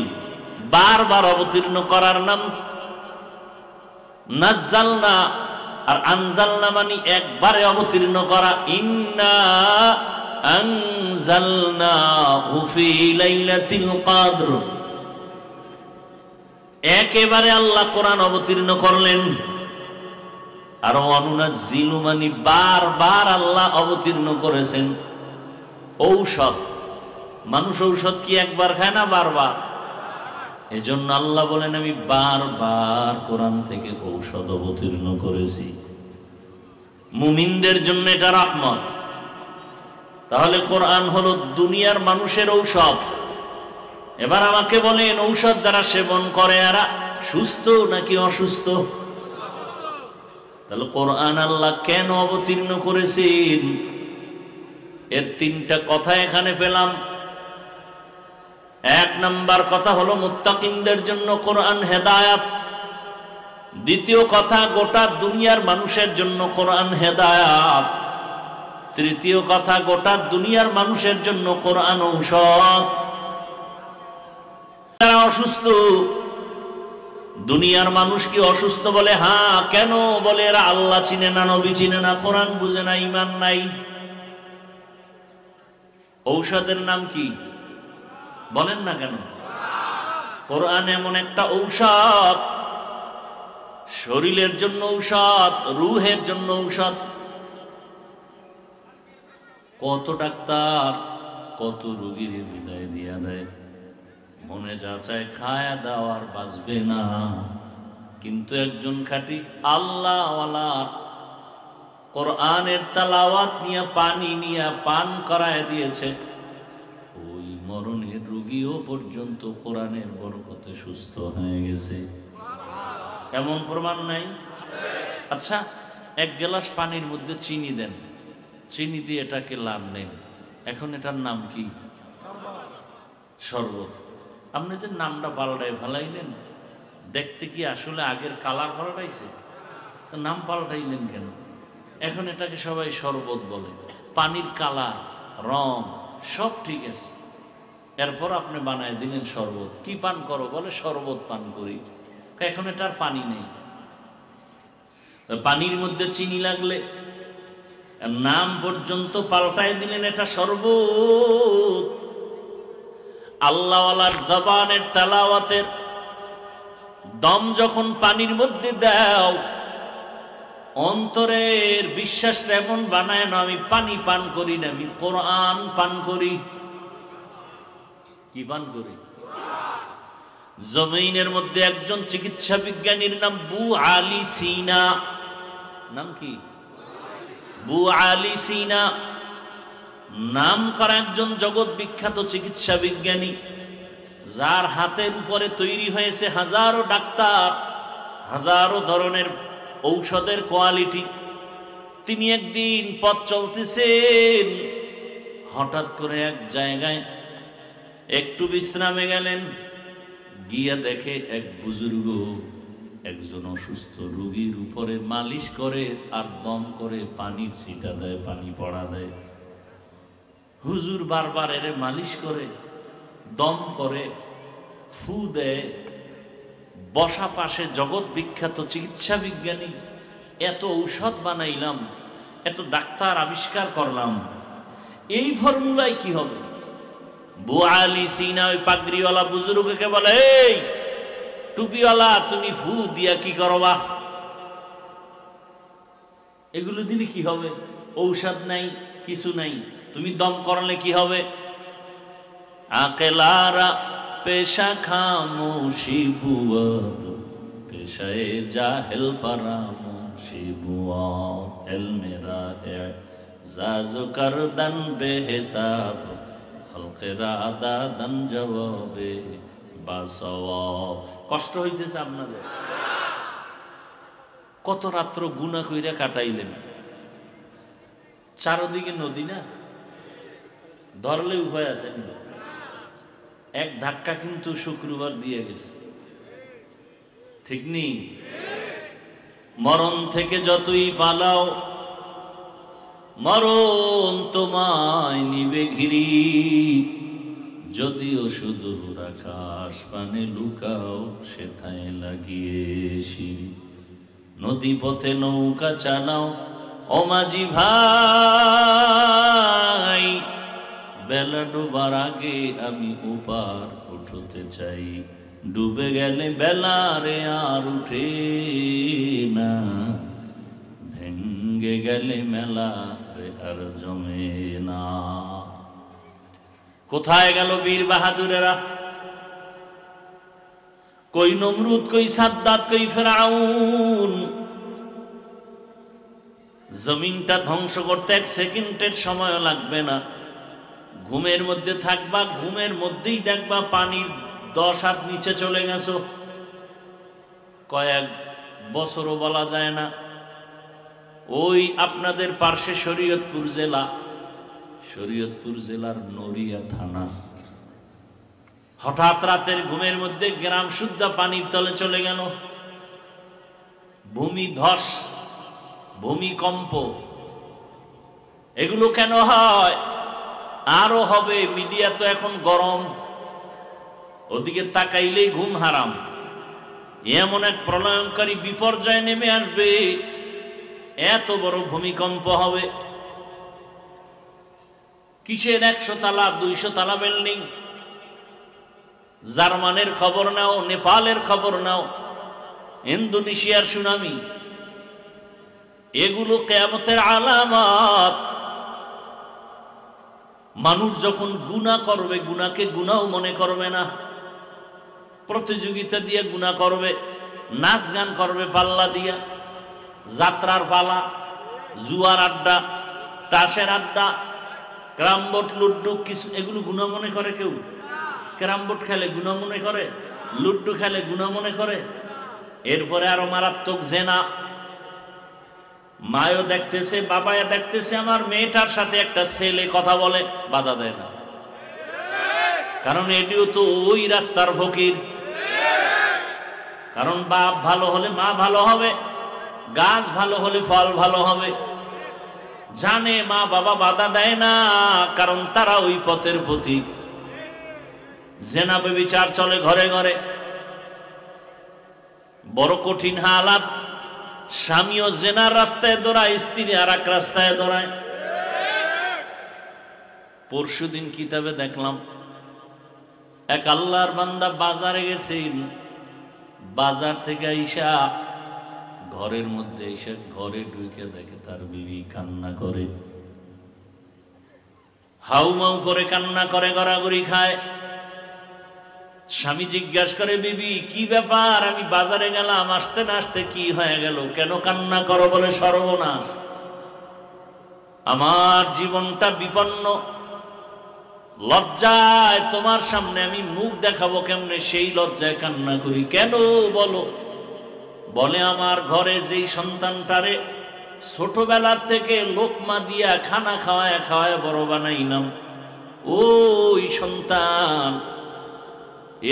বারবার অবতীর্ণ করার নাম নাজ্জালনা, আর আনজালনা মানে একবারে অবতীর্ণ করা। ইন্না আনজালনাহু ফি লাইলাতিল কদর, একেবারে আল্লাহ কোরআন অবতীর্ণ করলেন। আর অনুনাজ্জিলু মানে বারবার আল্লাহ অবতীর্ণ করেছেন ঔষধ। মানুষ ঔষধ কি একবার খায় না বারবার? এজন্য আল্লাহ বলেন আমি বারবার কোরআন থেকে ঔষধ অবতীর্ণ করেছি। মুমিনদের জন্য এটা রহমত। তাহলে কোরআন হলো দুনিয়ার মানুষের ঔষধ। এবার আমাকে বলেন, ঔষধ যারা সেবন করে এরা সুস্থ নাকি অসুস্থ? তাহলে কোরআন আল্লাহ কেন অবতীর্ণ করেছেন? এর তিনটা কথা এখানে পেলাম। এক নাম্বার কথা হলো মুত্তাকিনদের জন্য কোরআন হেদায়াত। দ্বিতীয় কথা গোটা দুনিয়ার মানুষের জন্য কোরআন হেদায়াত। তৃতীয় কথা গোটা দুনিয়ার মানুষের জন্য কোরআন ঔষধ। যারা অসুস্থ, দুনিয়ার মানুষ কি অসুস্থ বলে? হ্যাঁ। কেন বলে? এরা আল্লাহ চিনে না, নবী চিনে না, কোরআন বুঝে না, ঈমান নাই। ঔষধের নাম কি বলেন না কেন? কোরআন এমন একটা ঔষধ, শরীরের জন্য ঔষধ, রূহের জন্য ঔষধ। কত ডাক্তার কত রোগীর বিদায় দিয়া দেয়, মনে যা চায় খায়া দাওয়ার বাঁচবে না। কিন্তু একজন খাঁটি আল্লাহওয়ালা কোরআনের তালাওয়াত নিয়ে পানি নিয়ে পান করায় দিয়েছে, ওই মরণের রোগীও পর্যন্ত কোরআনের বরকতে সুস্থ হয়ে গেছে। এমন প্রমাণ নাই? আচ্ছা, এক গ্লাস পানির মধ্যে চিনি দেন, চিনি দিয়ে এটাকে লাল নেন, এখন এটার নাম কি? শরবত। আপনি যে নামটা পাল্টাই ফেলাইলেন, দেখতে কি আসলে আগের কালার পাল্টাইছে? তো নাম পাল্টাইলেন কেন? এখন এটাকে সবাই শরবত বলে। পানির কালার, রং সব ঠিক আছে, এরপর আপনি বানায় দিলেন শরবত। কি পান করো? বলে শরবত পান করি। এখন এটার পানি নেই, পানির মধ্যে চিনি লাগলে নাম পর্যন্ত পাল্টায় দিলেন এটা শরবত। আল্লাহওয়ালার জবানের তেলাওয়াতের দম যখন পানির মধ্যে দাও, অন্তরের বিশ্বাসটা এমন বানায় না আমি পানি পান করি না, আমি কোরআন পান করি। কি পান করি? জমিনের মধ্যে একজন চিকিৎসা বিজ্ঞানীর নাম বু আলী সিনা। নাম কি? বু আলী সিনা নাম করা একজন জগৎ বিখ্যাত চিকিৎসা বিজ্ঞানী, যার হাতের উপরে তৈরি হয়েছে হাজারো ডাক্তার, হাজারো ধরনের ঔষধের কোয়ালিটি। তিনি একদিন পথ চলতেছেন, হঠাৎ করে এক জায়গায় একটু বিশ্রামে গেলেন, গিয়া দেখে এক বুজুর্গ একজন অসুস্থ রোগীর উপরে মালিশ করে আর দম করে পানির ছিটা দেয়, পানি পড়া দেয়। হুজুর বারবার এরে মালিশ করে, দম করে, ফু দেয়। বসা পাশে জগৎ বিখ্যাত চিকিৎসা বিজ্ঞানী, এত ঔষধ বানাইলাম, এত ডাক্তার আবিষ্কার করলাম, এই ফর্মুলায় কি হবে? বু আলী সিনা ওই পাগড়িওয়ালা বুজুর্গকে বলে, এই টুপিওয়ালা, তুমি ফু দিয়া কি করবা? এগুলো দিলে কি হবে? ঔষধ নাই, কিছু নাই, তুমি দম করলে কি হবে? আকেলারা পেশা খামোশি বুয়াদ পেশায়ে জাহেল ফারামুশ। শিবুয়া এলমেরা এজাজ করদন বেহিসাব খলকেরা দাদন জবাবে বাসওয়াব। কষ্ট হইতেছে আপনাদের? কত রাত্র গুনাহ কইরা কাটাইলেন, চারদিকে নদী না, ধরলে উপায় আছে কিন্তু। এক ধাক্কা কিন্তু শুক্রবার দিয়ে গেছে, ঠিক নেই? মরণ থেকে যতই পালাও মরণ তোমায় নিবে ঘিরি, যদিও শুধু আকাশ পানে লুকাও সেথায় লাগিয়ে সিঁড়ি। নদী পথে নৌকা চালাও ও মাঝি ভাই, বেলা ডুবার আগে আমি ওপার উঠতে চাই। ডুবে গেলে বেলা রে আর উঠে না, ভেঙ্গে গেলে মেলা রে আর জমে না। কোথায় গেল বীর বাহাদুরেরা? কই নমরুদ, কই সাদ্দাত, কই ফেরাউন? জমিনটা ধ্বংস করতে এক সেকেন্ডের সময় লাগবে না। ঘুমের মধ্যে থাকবা, ঘুমের মধ্যেই দেখবা পানির 10 হাত নিচে চলে গেছো। কয়েক বছরও বলা যায় না। ওই আপনাদের পার্শ্বে শরীয়তপুর জেলা, শরীয়তপুর জেলার নড়িয়া থানা, হঠাৎ রাতের ঘুমের মধ্যে গ্রাম শুদ্ধা পানির তলে চলে গেল। ভূমিধস, ভূমিকম্প, এগুলো কেন হয়? আরো হবে। মিডিয়া তো এখন গরম, ওদিকে তাকাইলেই ঘুম হারাম। এমন এক প্রলয়ঙ্কারী বিপর্যয় নেমে আসবে, এত বড় ভূমিকম্প হবে। কিসের 100 তালা 200 তালা বিল্ডিং? জার্মানের খবর নাও, নেপালের খবর নাও, ইন্দোনেশিয়ার সুনামি, এগুলো কিয়ামতের আলামত। মানুষ যখন গুনাহ করবে, গুনাহকে গুনাহ মনে করবে না, প্রতিযোগিতা দিয়ে গুনাহ করবে, নাচ গান করবে পাল্লা দিয়া, যাত্রার পালা, জুয়ার আড্ডা, তাসের আড্ডা, ক্যারামবোর্ড, লুড্ডু, কিছু এগুলো গুনাহ মনে করে কেউ? ক্যারামবোর্ড খেলে গুনাহ মনে করে? লুড্ডু খেলে গুনাহ মনে করে? এরপরে আরো মারাত্মক জেনা। মায়ও দেখতেছে, বাবায়া দেখতেছে, আমার মেয়েটার সাথে একটা ছেলে কথা বলে, বাধা দেয় না, কারণ এটিও তো ওই রাস্তার ফকির। কারণ বাপ ভালো হলে মা ভালো হবে, গাছ ভালো হলে ফল ভালো হবে। জানে মা বাবা বাধা দেয় না, কারণ তারা ওই পথের পথিক। জেনা ব্যভিচার চলে ঘরে ঘরে, বড় কঠিন হালাত। স্বামীও জেনার রাস্তায় দৌড়ায়, স্ত্রী আর এক রাস্তায় দৌড়ায়। পরশুদিন কিতাবে দেখলাম এক আল্লাহর বান্দা বাজারে গেছেন, বাজার থেকে আইসা ঘরের মধ্যে এসে ঘরে ঢুকে দেখে তার বিবি কান্না করে, হাউমাউ করে কান্না করে, গড়াগড়ি খায়। স্বামী জিজ্ঞাসা করে, বিবি কি ব্যাপার? আমি বাজারে গেলাম, আসতে না আসতে কি হয়ে গেল? কেন কান্না করো? বলে সর্বনাশ, আমার জীবনটা বিপন্ন, লজ্জায় তোমার সামনে আমি মুখ দেখাবো কেমনে, সেই লজ্জায় কান্না করি। কেন বলো? বলে আমার ঘরে যেই সন্তানটারে ছোটবেলার থেকে লোকমা দিয়া খানা খাওয়ায় খাওয়ায় বড় বানাইলাম, ওই সন্তান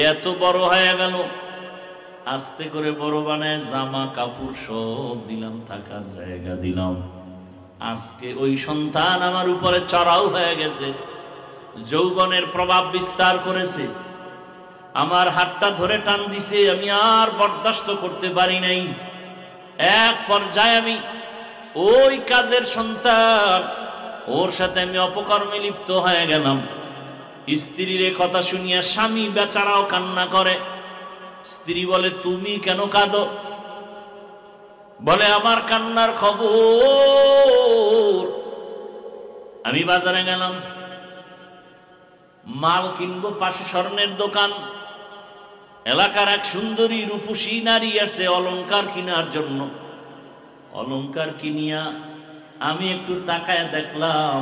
এত বড় হয়ে গেল, আস্তে করে বড় বানায় জামা কাপড় সব দিলাম, থাকার জায়গা দিলাম। আজকে ওই সন্তান আমার উপরে চড়াও হয়ে গেছে, যৌবনের প্রভাব বিস্তার করেছে, আমার হাতটা ধরে টান দিছে, আমি আর বরদাস্ত করতে পারি নাই। এক পর্যায়ে আমি ওই কাজের সন্তান, ওর সাথে আমি অপকর্মে লিপ্ত হয়ে গেলাম। স্ত্রীর কথা শুনিয়া স্বামী বেচারাও কান্না করে। স্ত্রী বলে, তুমি কেন কাঁদো? বলে, আমার কান্নার খবর, আমি বাজারে গেলাম, মাল কিনবো, পাশে স্বর্ণের দোকান, এলাকার এক সুন্দরী রূপসী নারী আছে অলংকার কেনার জন্য। অলংকার কিনিয়া আমি একটু তাকায় দেখলাম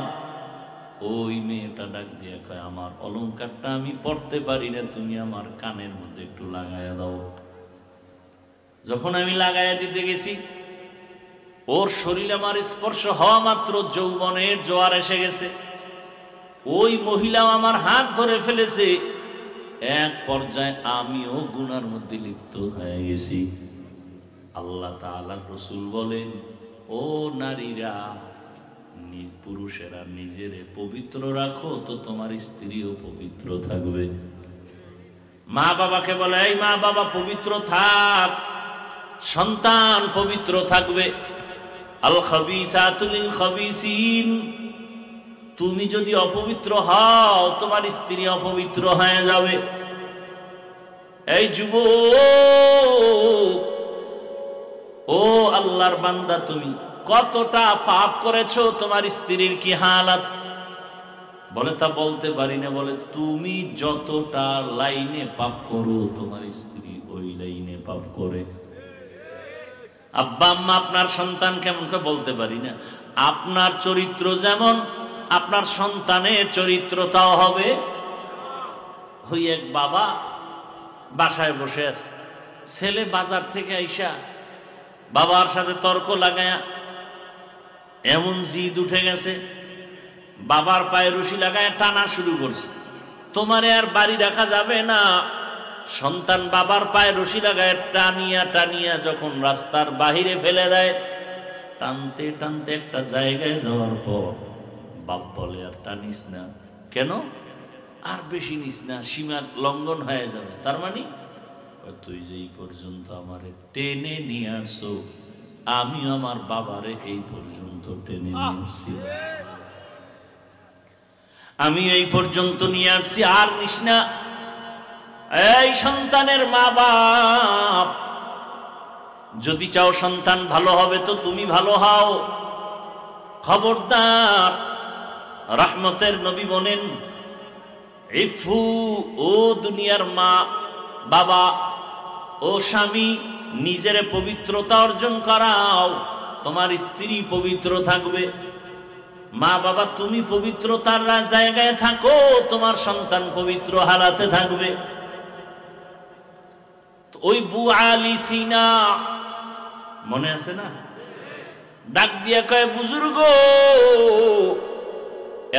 ওই মেয়েটা ডাক দিয়ে কয়, আমার অলংকারটা আমি পড়তে পারি না, তুমি আমার কানের মধ্যে একটু লাগাইয়া দাও। যখন আমি লাগাইয়া দিতে গেছি, ওর শরীর আমার স্পর্শ হওয়া মাত্র যৌবনের জোয়ার এসে গেছে। ওই মহিলাও আমার হাত ধরে ফেলেছে। এক পর্যায়ে আমিও গুনার মধ্যে লিপ্ত হয়ে গেছি। আল্লাহ তাআলার রাসূল বলেন, ও নারীরা, নিজ পুরুষেরা নিজেরে পবিত্র রাখো, তো তোমার স্ত্রীও পবিত্র থাকবে। মা বাবাকে বলে, এই মা বাবা পবিত্র থাক, সন্তান পবিত্র থাকবে। আল খাবিসাতু লিল খাবিসিন, তুমি যদি অপবিত্র হও তোমার স্ত্রী অপবিত্র হয়ে যাবে। এই যুবক, ও আল্লাহর বান্দা, তুমি কতটা পাপ করেছো, তোমার স্ত্রীর কি হালাত? বলে, তা বলতে পারি না। বলে, তুমি যতটা লাইনে পাপ করো তোমার স্ত্রী ওই লাইনে পাপ করে। আব্বা আম্মা আপনার সন্তান কেমন করে বলতে পারি না। আপনার চরিত্র যেমন আপনার সন্তানের চরিত্রটাও হবে। ওই এক বাবা বাসায় বসে আছে, ছেলে বাজার থেকে আইসা বাবার সাথে তর্ক লাগায়া এমন জিদ উঠে গেছে, বাবার পায়ে রশি লাগায় টানা শুরু করছে। তোমারে আর বাড়ি রাখা যাবে না। সন্তান বাবার পায়ে রশি লাগায় টানিয়া টানিয়া যখন রাস্তার বাহিরে ফেলে দেয়, টানতে টানতে একটা জায়গায় যাওয়ার পর বাপ বলে, আর টানিস না। কেন? আর বেশি নিস না, সীমা লঙ্ঘন হয়ে যাবে। তার মানে তুই যে এই পর্যন্ত আমারে টেনে নিয়ে আসছো, আমি আমার বাবারে এই পর্যন্ত টেনে নিয়ে আসছি, আমি এই পর্যন্ত নিয়ে আসছি, আর নিস না। এই সন্তানের মা বাপ, যদি চাও সন্তান ভালো হবে তো তুমি ভালো হও। খবরদার, রহমতের নবী বলেন, ইফু, ও দুনিয়ার মা বাবা ও স্বামী, নিজের পবিত্রতা অর্জন করাও, তোমার স্ত্রী পবিত্র থাকবে। মা বাবা, তুমি পবিত্রতার জায়গায় থাকো, তোমার সন্তান পবিত্র হালাতে থাকবে। ওই বুআলি সিনা মনে আছে না? ডাক দিয়া কয়, বুজুর্গ,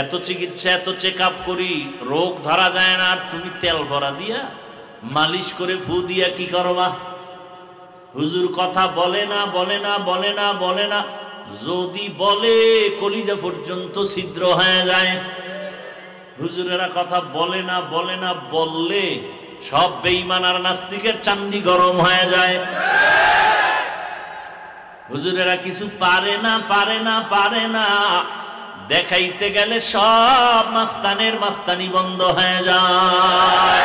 এত চিকিৎসা এত চেক আপ করি, রোগ ধরা যায় না, আর তুমি তেল ভরা দিয়া মালিশ করে ফু দিয়া কি করবা? হুজুর কথা বলে না, বলে না, বলে না, বলে না। যদি বলে কলিজা পর্যন্ত ছিদ্র হয়ে যায়। হুজুরেরা কথা বলে না, বলে না, বললে সব বেঈমান আর নাস্তিকের চান্দি গরম হয়ে যায়। হুজুরেরা কিছু পারে না, পারে না, পারে না, দেখাইতে গেলে সব মাস্তানের মাস্তানি বন্ধ হয়ে যায়।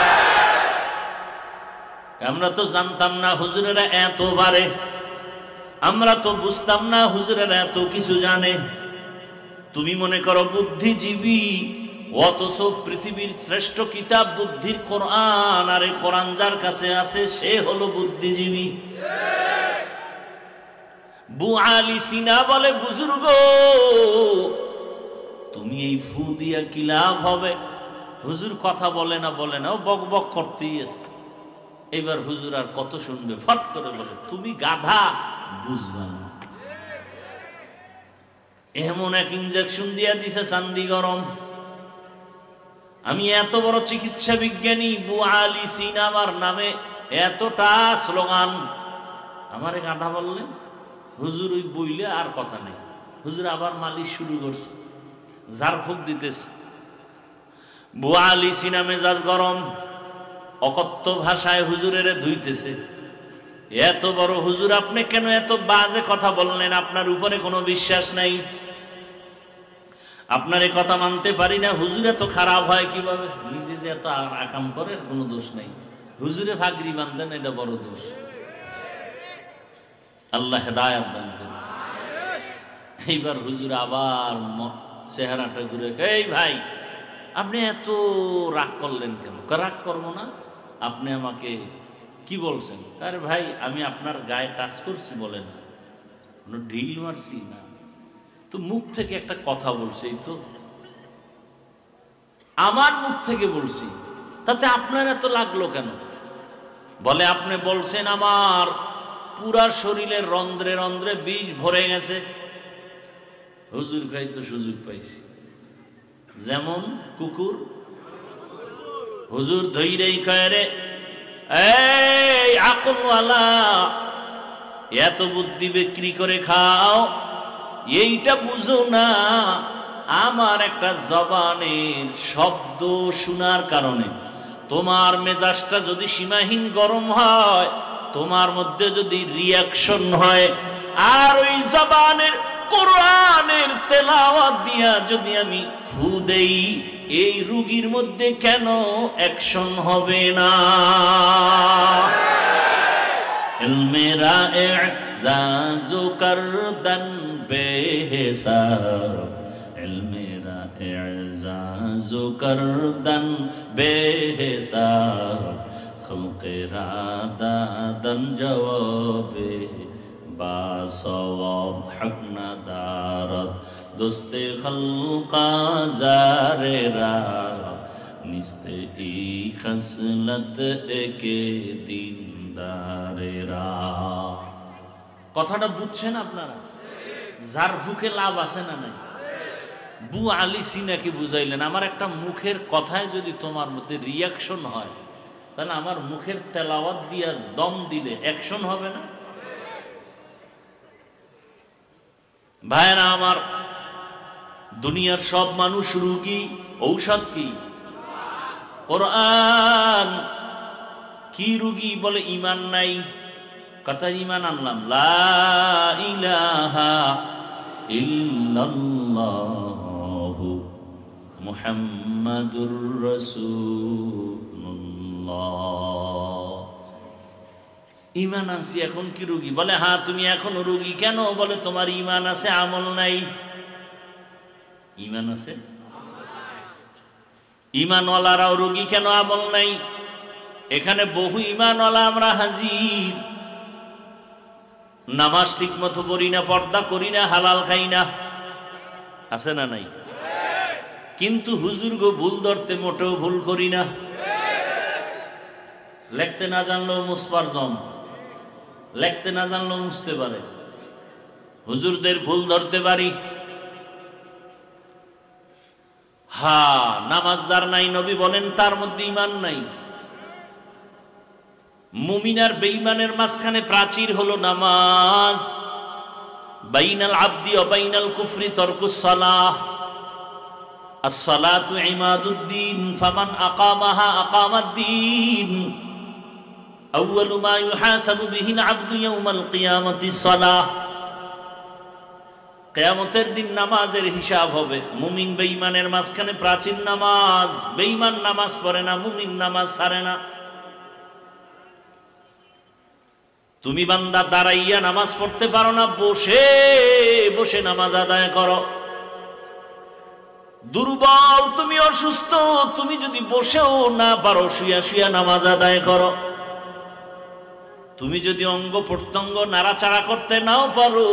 আমরা তো জানতাম না হুজুরেরা এত বারে, আমরা তো বুঝতাম না হুজুরেরা এত কিছু জানে। তুমি মনে করো বুদ্ধিজীবী, অথচ পৃথিবীর শ্রেষ্ঠ কিতাব বুদ্ধির কোরআন, আর এই কোরআন যার কাছে আছে সে হলো বুদ্ধিজীবী। বুআলি সিনা বলে, বুজুর্গ, তুমি এই ফু দিয়া কি লাভ হবে? হুজুর কথা বলে না, বলে না, ও বক বক করতেই আছে। এবার হুজুর আর কত শুনবে, ফট করে বলে, তুমি গাধা, বুঝবা না। এমন এক ইনজেকশন দিয়া দিছে চান্দি গরম। আমি এত বড় চিকিৎসা বিজ্ঞানী, বুআলি সিনা আমার নামে এতটা স্লোগান, আমারে গাধা বললেন। হুজুর ওই বইলে আর কথা নেই। হুজুর আবার মালিশ শুরু করছে, ঝাড়ফুঁক দিতেছে। বুআলি সিনা মেজাজ গরম, অকথ্য ভাষায় হুজুরের ধুইতেছে। এত বড় হুজুর, আপনি কেন এত বাজে কথা বললেন? আপনার উপরে কোনো বিশ্বাস নাই, আপনার এ কথা মানতে পারি না। হুজুর এত খারাপ হয় কিভাবে? নিজে যে এত আকাম করে কোনো দোষ নাই, হুজুরে ফাগরি বান্ধেন, এটা বড় দোষ। আল্লাহ হেদায়েত দান করুন। এইবার হুজুর আবার চেহারাটা ঘুরে, এই ভাই, আপনি এত রাগ করলেন কেন? রাগ করবো না, আপনি আমাকে কি বলছেন? আরে ভাই, আমি আপনার গায়ে টাচ করছি, বলেন। ঢিল মারছি না তো, মুখ থেকে একটা কথা বলছে, এই তো আমার মুখ থেকে বলছি, তাতে আপনার এত লাগলো কেন? বলে আপনি বলছেন আমার পুরা শরীরের রন্ধ্রে রন্ধ্রে বিষ ভরে গেছে। হুজুর খাই তো সুযোগ পাইছি, যেমন কুকুর। হুজুর ধৈরেই কয় রে, এই আকলওয়ালা, এত বুদ্ধি বিক্রি করে খাও, এইটা বুঝো না আমার একটা জবানের শব্দ শোনার কারণে তোমার মেজাজটা যদি সীমাহীন গরম হয়, তোমার মধ্যে যদি রিয়াকশন হয়, আর ওই জবানের কোরআনের তেলাওয়াত দিয়া যদি আমি ফু দেই, এই রোগীর মধ্যে কেন অ্যাকশন হবে না? ইলমেরা ইজাজু করদন বেহিসাব, ইলমেরা ইজাজু করদন বেহিসাব, খলকেরা দাদন জওয়াবে বাসওয়াব, হক না দারত দোস্তে খলকা জারেরা, নিস্তে ই খসলত একে দিনদারেরা। কথাটা বুঝছেন আপনারা? জারফুকে লাভ আছে না নাই? বু আলী সিনাকে বুঝাইলেন, আমার একটা মুখের কথায় যদি তোমার মধ্যে রিয়াকশন হয়, তাহলে আমার মুখের তেলাওয়াত দিয়া দম দিলে অ্যাকশন হবে না? ভাইরা আমার, দুনিয়ার সব মানুষ রোগী, ঔষধ কি? কোরআন। কি রোগী? বলে ঈমান নাই। কথা ঈমান আনলাম, লা ইলাহা ইল্লাল্লাহু মুহাম্মাদুর রাসূলুল্লাহ। ঈমান আনছি, এখন কি রোগী? বলে হ্যাঁ তুমি এখনো রোগী। কেন? বলে তোমার ঈমান আছে, আমল নাই। ঈমান আছে, ঈমানওয়ালারাও রোগী কেন? আমল নাই। এখানে বহু ঈমানওয়ালা আমরা হাজির, নামাজ ঠিক মতো পড়ি না, পর্দা করি না, হালাল খাই না, আছে না নাই? কিন্তু হুজুর গো ভুল ধরতে মোটেও ভুল করি না। লিখতে না জানলেও মুছবার জম, লিখতে না জানলেও মুছতে পারে। হুজুরদের ভুল ধরতে পারি। হ্যাঁ, নামাজ যার নাই, নবী বলেন তার মধ্যে ঈমান নাই। মুমিন আর বেঈমানের মাঝখানে প্রাচীর হলো নামাজ। বাইনাল আবদি ওয়া বাইনাল কুফরি তারকুস সালাহ। আস-সালাতু ইমাদুদ্দিন ফামান আকামাহা আকামাদ্দিন। আউয়ালু মা ইউহাসাবু বিহিল আবদু ইয়াউমাল কিয়ামাতিস সালাহ। কিয়ামতের দিন নামাজের হিসাব হবে। মুমিন বেঈমানের মাঝখানে প্রাচীর নামাজ। বেঈমান নামাজ পড়ে না, মুমিন নামাজ ছাড়ে না। তুমি বান্দা দাঁড়াইয়া নামাজ পড়তে পারো না, বসে বসে নামাজ আদায় করো। দুর্বল, তুমি অসুস্থ, তুমি যদি বসেও না পারো, শুয়া শুয়া নামাজ আদায় করো। তুমি যদি অঙ্গ প্রত্যঙ্গ নাড়াচাড়া করতে নাও পারো,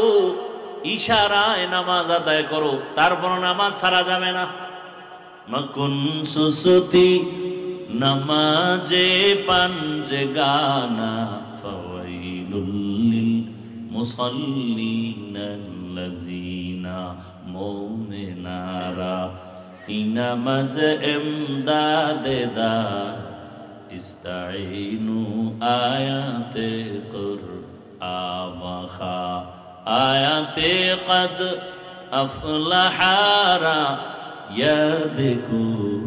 ইশারায় নামাজ আদায় করো, তারপর নামাজ ছাড়া যাবে না। মকুন সুসুতি নামাজে পাঞ্জে গানা, ফাওয়াইলুল লিল মুসাল্লিনাল্লাযীনা মুমিনারা ইনামাজ ইমদাদে দা ইস্তাইনু আয়াতে কুরআমখা আয়াতে কদ আফলাহারা ইয়াদকুন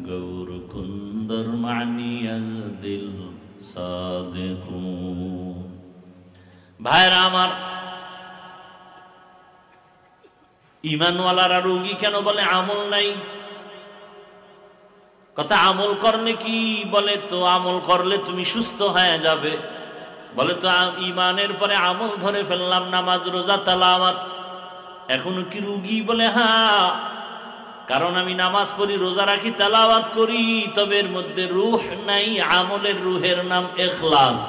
গৌর কুন্দর মানিয়াজ দিল সাদিকুন। ভাইরা আমার, ঈমানওয়ালারা রোগী কেন? বলে আমল নাই। কথা আমল করলে কি? বলে তো আমল করলে তুমি সুস্থ হয়ে যাবে। বলে তো ঈমানের পরে আমল ধরে ফেললাম, নামাজ রোজা তেলাওয়াত, এখনো কি রোগী? বলে হ্যাঁ, কারণ আমি নামাজ পড়ি, রোজা রাখি, তেলাওয়াত করি, তবে এর মধ্যে রূহ নাই। আমলের রূহের নাম ইখলাস।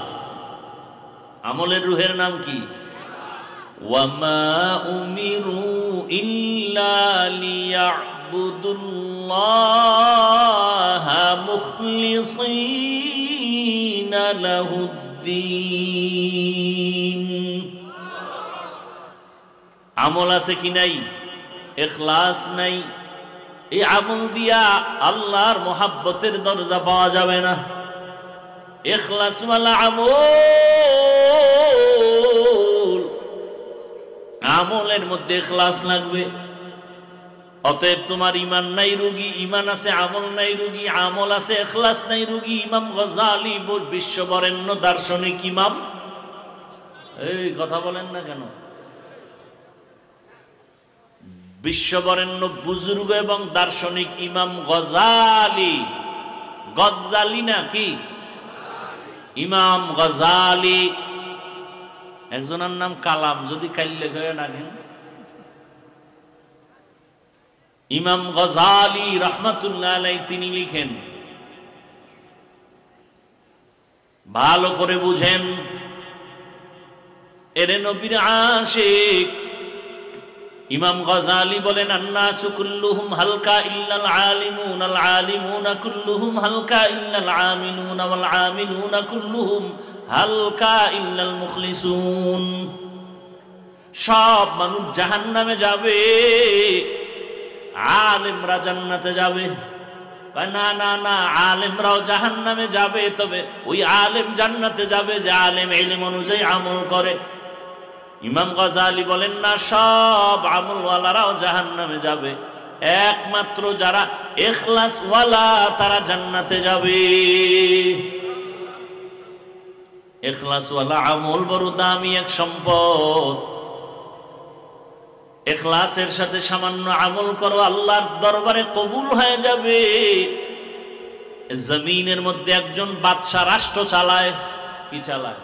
আমলের রূহের নাম কি? وما أمروا إلا ليعبدوا الله مخلصين له الدين আমল আছে কি নাই? ইখলাস নাই। এই আমল দিয়া আল্লাহর মোহাব্বতের দরজা পাওয়া যাবে না। ইখলাস ওয়ালা আমল, আমলের মধ্যে ইখলাস লাগবে। অতএব তোমার ইমান নাই রোগী, ইমান আছে আমল নাই রোগী, আমল আছে ইখলাস নাই রোগী। ইমাম গজালি বিশ্ববরেণ্য দার্শনিক ইমাম, এই কথা বলেন না কেন? বিশ্ববরেণ্য বুজুর্গ এবং দার্শনিক ইমাম গজালি, গজালি না কি ইমাম গজালি, একজনের নাম কালাম, যদি কাইলে গয়ে ডাকেন ইমাম গজালি রাহমাতুল্লাহ আলাইহি, তিনি লিখেন, ভালো করে বুঝেন, এরে নবীর আশিক। ইমাম গজালি বলেন, আন্নাসু কুল্লুহুম হালকা ইল্লাল আলিমুন, আল আলিমুনা কুল্লুহুম হালকা ইল্লাল আমিলুন, ওয়াল আমিলুনা কুল্লুহুম হালকা ইল্লাল মুখলিসুন। সব মানুষ জাহান্নামে যাবে, আলেমরা জান্নাতে যাবে। না না না, আলেমরাও জাহান্নামে যাবে, তবে ওই আলেম জান্নাতে যাবে যে আলেম ইলম অনুযায়ী আমল করে। ইমাম গজালি বলেন, না, সব আমলওয়ালারাও জাহান্নামে যাবে, একমাত্র যারা ইখলাস ওয়ালা তারা জান্নাতে যাবে। ইখলাস ওয়ালা আমল বড় দামি এক সম্পদ। ইখলাসের সাথে সামান্য আমল করো, আল্লাহর দরবারে কবুল হয়ে যাবে। জমিনের মধ্যে একজন বাদশা রাষ্ট্র চালায়, কি চালায়?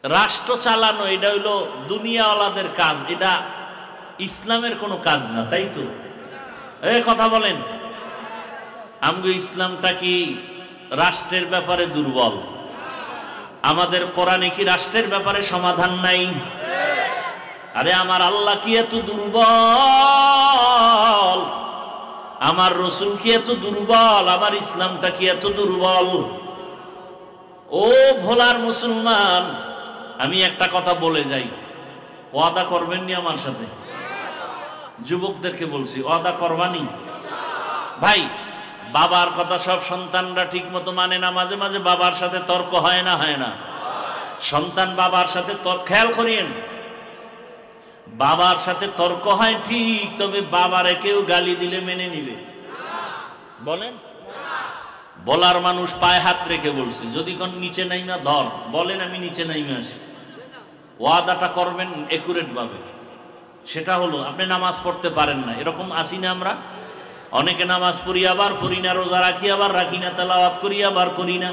রাষ্ট্র চালানো এটা হইলো দুনিয়াওয়ালাদের কাজ, এটা ইসলামের কোনো কাজ না, তাই তো? এই কথা বলেন, আমগো ইসলামটা কি রাষ্ট্রের ব্যাপারে দুর্বল? আমাদের কোরআনে কি রাষ্ট্রের ব্যাপারে সমাধান নাই? আরে আমার আল্লাহ কি এত দুর্বল? আমার রসুল কি এত দুর্বল? আমার ইসলামটা কি এত দুর্বল? ও ভোলার মুসলমান, আমি একটা কথা বলে যাই, ওয়াদা করবেন নি আমার সাথে? যুবকদেরকে বলছি, ওয়াদা করবানি? ভাই, বাবার কথা সব সন্তানরা ঠিক মতো মানে না, মাঝে মাঝে বাবার সাথে তর্ক হয় না, হয় না? সন্তান বাবার সাথে তর্ক, খেয়াল করিয়েন, বাবার সাথে তর্ক হয় ঠিক, তবে বাবারে কেউ গালি দিলে মেনে নিবে? বলেন। বলার মানুষ পায়ে হাত রেখে বলছে, যদি কোন নিচে নাইমা ধর, বলেন আমি নিচে নাইমা আসি। ওয়াদাটা করবেন একুরেট ভাবে। সেটা হলো, আপনি নামাজ পড়তে পারেন না, এরকম আসি না আমরা? অনেকে নামাজ পড়ি আবার পড়ি না, রোজা রাখি আবার রাখি না, তেলাওয়াত করি আবার করি না।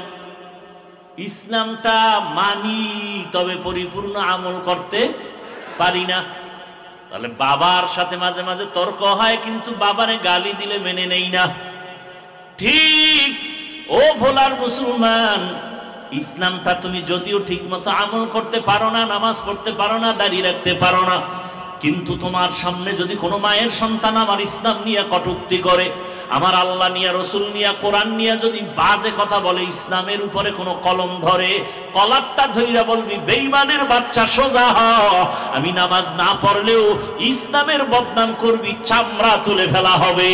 ইসলামটা মানি, তবে পরিপূর্ণ আমল করতে পারি না। তাহলে বাবার সাথে মাঝে মাঝে তর্ক হয়, কিন্তু বাবারে গালি দিলে মেনে নেই না। ঠিক ও ভোলার মুসলমান, ইসলামটা তুমি যদিও ঠিক মতো আমল করতে পারো না, নামাজ পড়তে পারো না, দাঁড়িয়ে রাখতে পারো না, কিন্তু তোমার সামনে যদি কোনো মায়ের সন্তান আমার ইসলাম নিয়ে কটূক্তি করে, আমার আল্লাহ নিয়ে, রসুল নিয়ে, কোরআন নিয়ে যদি বাজে কথা বলে, ইসলামের উপরে কোনো কলম ধরে, কলারটা ধইরা বলবি, বেঈমানের বাচ্চা সোজা হ, আমি নামাজ না পড়লেও ইসলামের বদনাম করবি, চামড়া তুলে ফেলা হবে।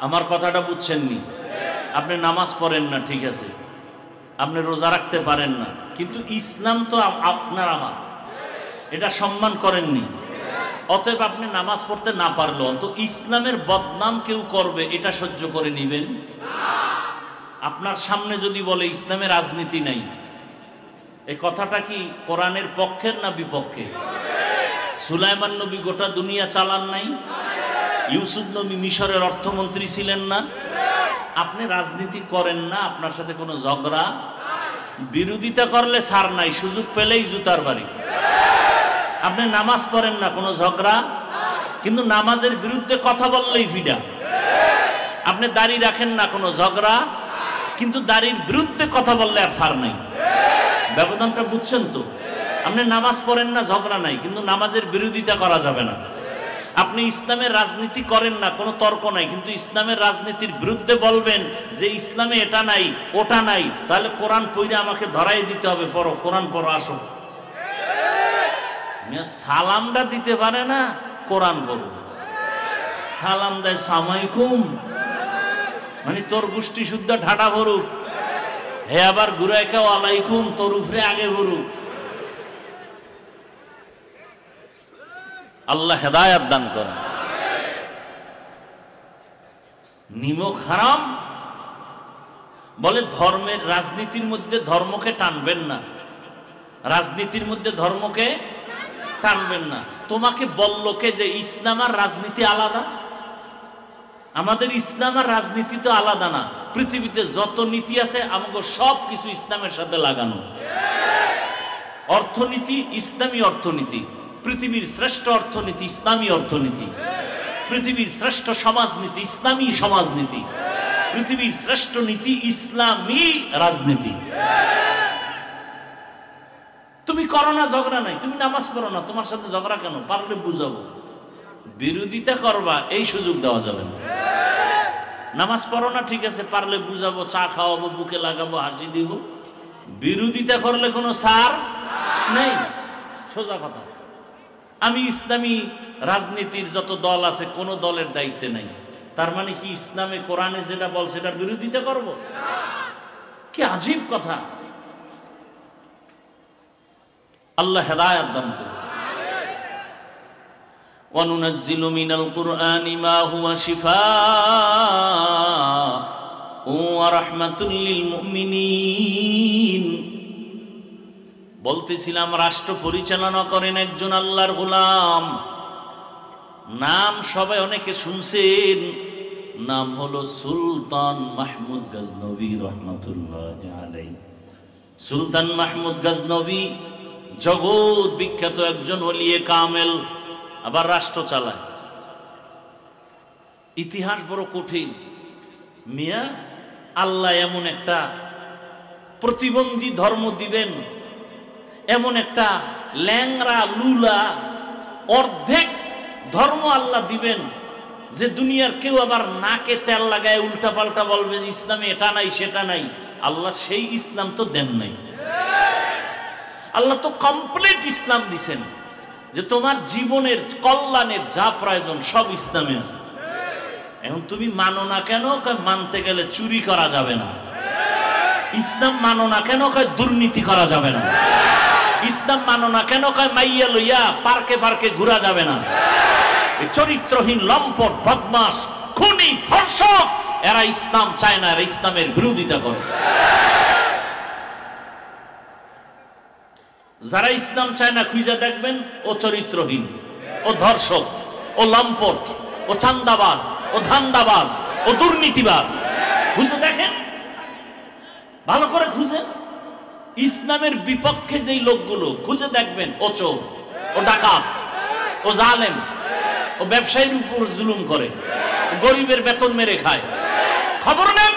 আমার কথাটা বুঝছেন নি? আপনি নামাজ পড়েন না, ঠিক আছে, আপনি রোজা রাখতে পারেন না, কিন্তু ইসলাম তো আপনার আমার, এটা সম্মান করেননি। অতএব আপনি নামাজ পড়তে না পারলেও তো ইসলামের বদনাম কেউ করবে, এটা সহ্য করে নিবেন? আপনার সামনে যদি বলে ইসলামে রাজনীতি নাই, এই কথাটা কি কোরআনের পক্ষের না বিপক্ষে? সুলাইমান নবী গোটা দুনিয়া চালান নাই? ইউসুফ নবী মিশরের অর্থমন্ত্রী ছিলেন না? আপনি রাজনীতি করেন না, আপনার সাথে কোনো ঝগড়া বিরোধিতা করলে ছাড় নাই, সুযোগ পেলেই জুতার বাড়ি। আপনি নামাজ পড়েন না, কোনো ঝগড়া, কিন্তু নামাজের বিরুদ্ধে কথা বললেই ফিডা। আপনি দাড়ি রাখেন না, কোনো ঝগড়া, কিন্তু দাড়ির বিরুদ্ধে কথা বললে আর ছাড় নাই। ব্যবধানটা বুঝছেন তো? আপনি নামাজ পড়েন না, ঝগড়া নাই, কিন্তু নামাজের বিরোধিতা করা যাবে না। আপনি ইসলামের রাজনীতি করেন না, কোনো তর্ক নাই, কিন্তু ইসলামের রাজনীতির বিরুদ্ধে বলবেন যে ইসলামে এটা নাই ওটা নাই, তাহলে কোরআন পড়ে আমাকে ধরাই দিতে হবে, পড়ো কোরআন পড়ো, আসো। সালামটা দিতে পারে না, কোরআন পড়ো। সালাম দেয় সামাইকুম, মানে তোর গোষ্ঠী শুদ্ধ ঠাটা ভরুক, হে আবার ঘুরাই খাও আলাইকুম, তোর উপরে আগে ভরুক। আল্লাহ হেদায়াত দান করেন। নিমক হারাম বলে, ধর্মের রাজনীতির মধ্যে ধর্মকে টানবেন না, রাজনীতির মধ্যে ধর্মকে টানবেন না। তোমাকে বলল কে যে ইসলাম আর রাজনীতি আলাদা? আমাদের ইসলাম আর রাজনীতি তো আলাদা না। পৃথিবীতে যত নীতি আছে আমাকে সব কিছু ইসলামের সাথে লাগানো। অর্থনীতি ইসলামী অর্থনীতি, পৃথিবীর শ্রেষ্ঠ অর্থনীতি ইসলামী অর্থনীতি, পৃথিবীর শ্রেষ্ঠ সমাজনীতি ইসলামী সমাজনীতি, পৃথিবীর শ্রেষ্ঠ নীতি ইসলামী রাজনীতি। তুমি করো না, ঝগড়া নাই, তুমি নামাজ পড়ো না, তোমার সাথে ঝগড়া কেন? পারলে বুঝাবো। বিরোধিতা করবা এই সুযোগ দেওয়া যাবে না। নামাজ পড়ো না, ঠিক আছে, পারলে বুঝাবো, চা খাওয়াবো, বুকে লাগাবো, হাসি দিব। বিরোধিতা করলে কোনো সার নেই, সোজা কথা। আমি ইসলামী রাজনীতির যত দল আছে কোন দলের দায়িত্বে নাই, তার মানে কি ইসলামে কোরআনে যেটা বল সেটার বিরোধিতা করব? কি আজীব কথা। আল্লাহ হেদায়েত দান করুন। ওয়ানুনাজ্জিলু মিনাল কুরআনি মা হুয়া শিফাa'un ওয়া রাহমাতুল লিল মুমিনিন। বলতেছিলাম রাষ্ট্র পরিচালনা করেন একজন আল্লাহর গোলাম, নাম সবাই অনেকে শুনছেন, নাম হলো সুলতান মাহমুদ গজনবী রহমাতুল্লাহি আলাইহি। সুলতান মাহমুদ গজনবী জগৎ বিখ্যাত একজন ওলিয়ে কামেল, আবার রাষ্ট্র চালায়। ইতিহাস বড় কঠিন মিয়া। আল্লাহ এমন একটা প্রতিবন্ধী ধর্ম দিবেন, এমন একটা ল্যাংরা লুলা অর্ধেক ধর্ম আল্লাহ দিবেন যে দুনিয়ার কেউ আবার নাকে তেল লাগায় উল্টা পাল্টা বলবে ইসলামে এটা নাই সেটা নাই। আল্লাহ সেই ইসলাম তো দেন নাই। আল্লাহ তো কমপ্লিট ইসলাম দিছেন, যে তোমার জীবনের কল্যাণের যা প্রয়োজন সব ইসলামে আছে। এখন তুমি মানো না কেন? মানতে গেলে চুরি করা যাবে না। ইসলাম মানো না কেন? দুর্নীতি করা যাবে না। ইসলাম মানো না কেন? মাইয়া লইয়া পার্কে পার্কে ঘোরা যাবে না। চরিত্রহীন লম্পট বদমাস খুনি ধর্ষক এরা ইসলাম চায় না, এরা ইসলামের বিরোধিতা করে। যারা ইসলাম চায় না খুঁজে দেখবেন ও চরিত্রহীন, ও ধর্ষক, ও লম্পট, ও চান্দাবাজ, ও ধান্দাবাজ, ও দুর্নীতিবাজ। খুঁজে দেখেন, ভালো করে খুঁজেন। ইসলামের বিপক্ষে যেই লোকগুলো খুঁজে দেখবেন, ও চোর, ও ডাকাত, ও জালেম, ও ব্যবসায়ীর উপর জুলুম করে, গরিবের বেতন মেরে খায়। খবর নেন।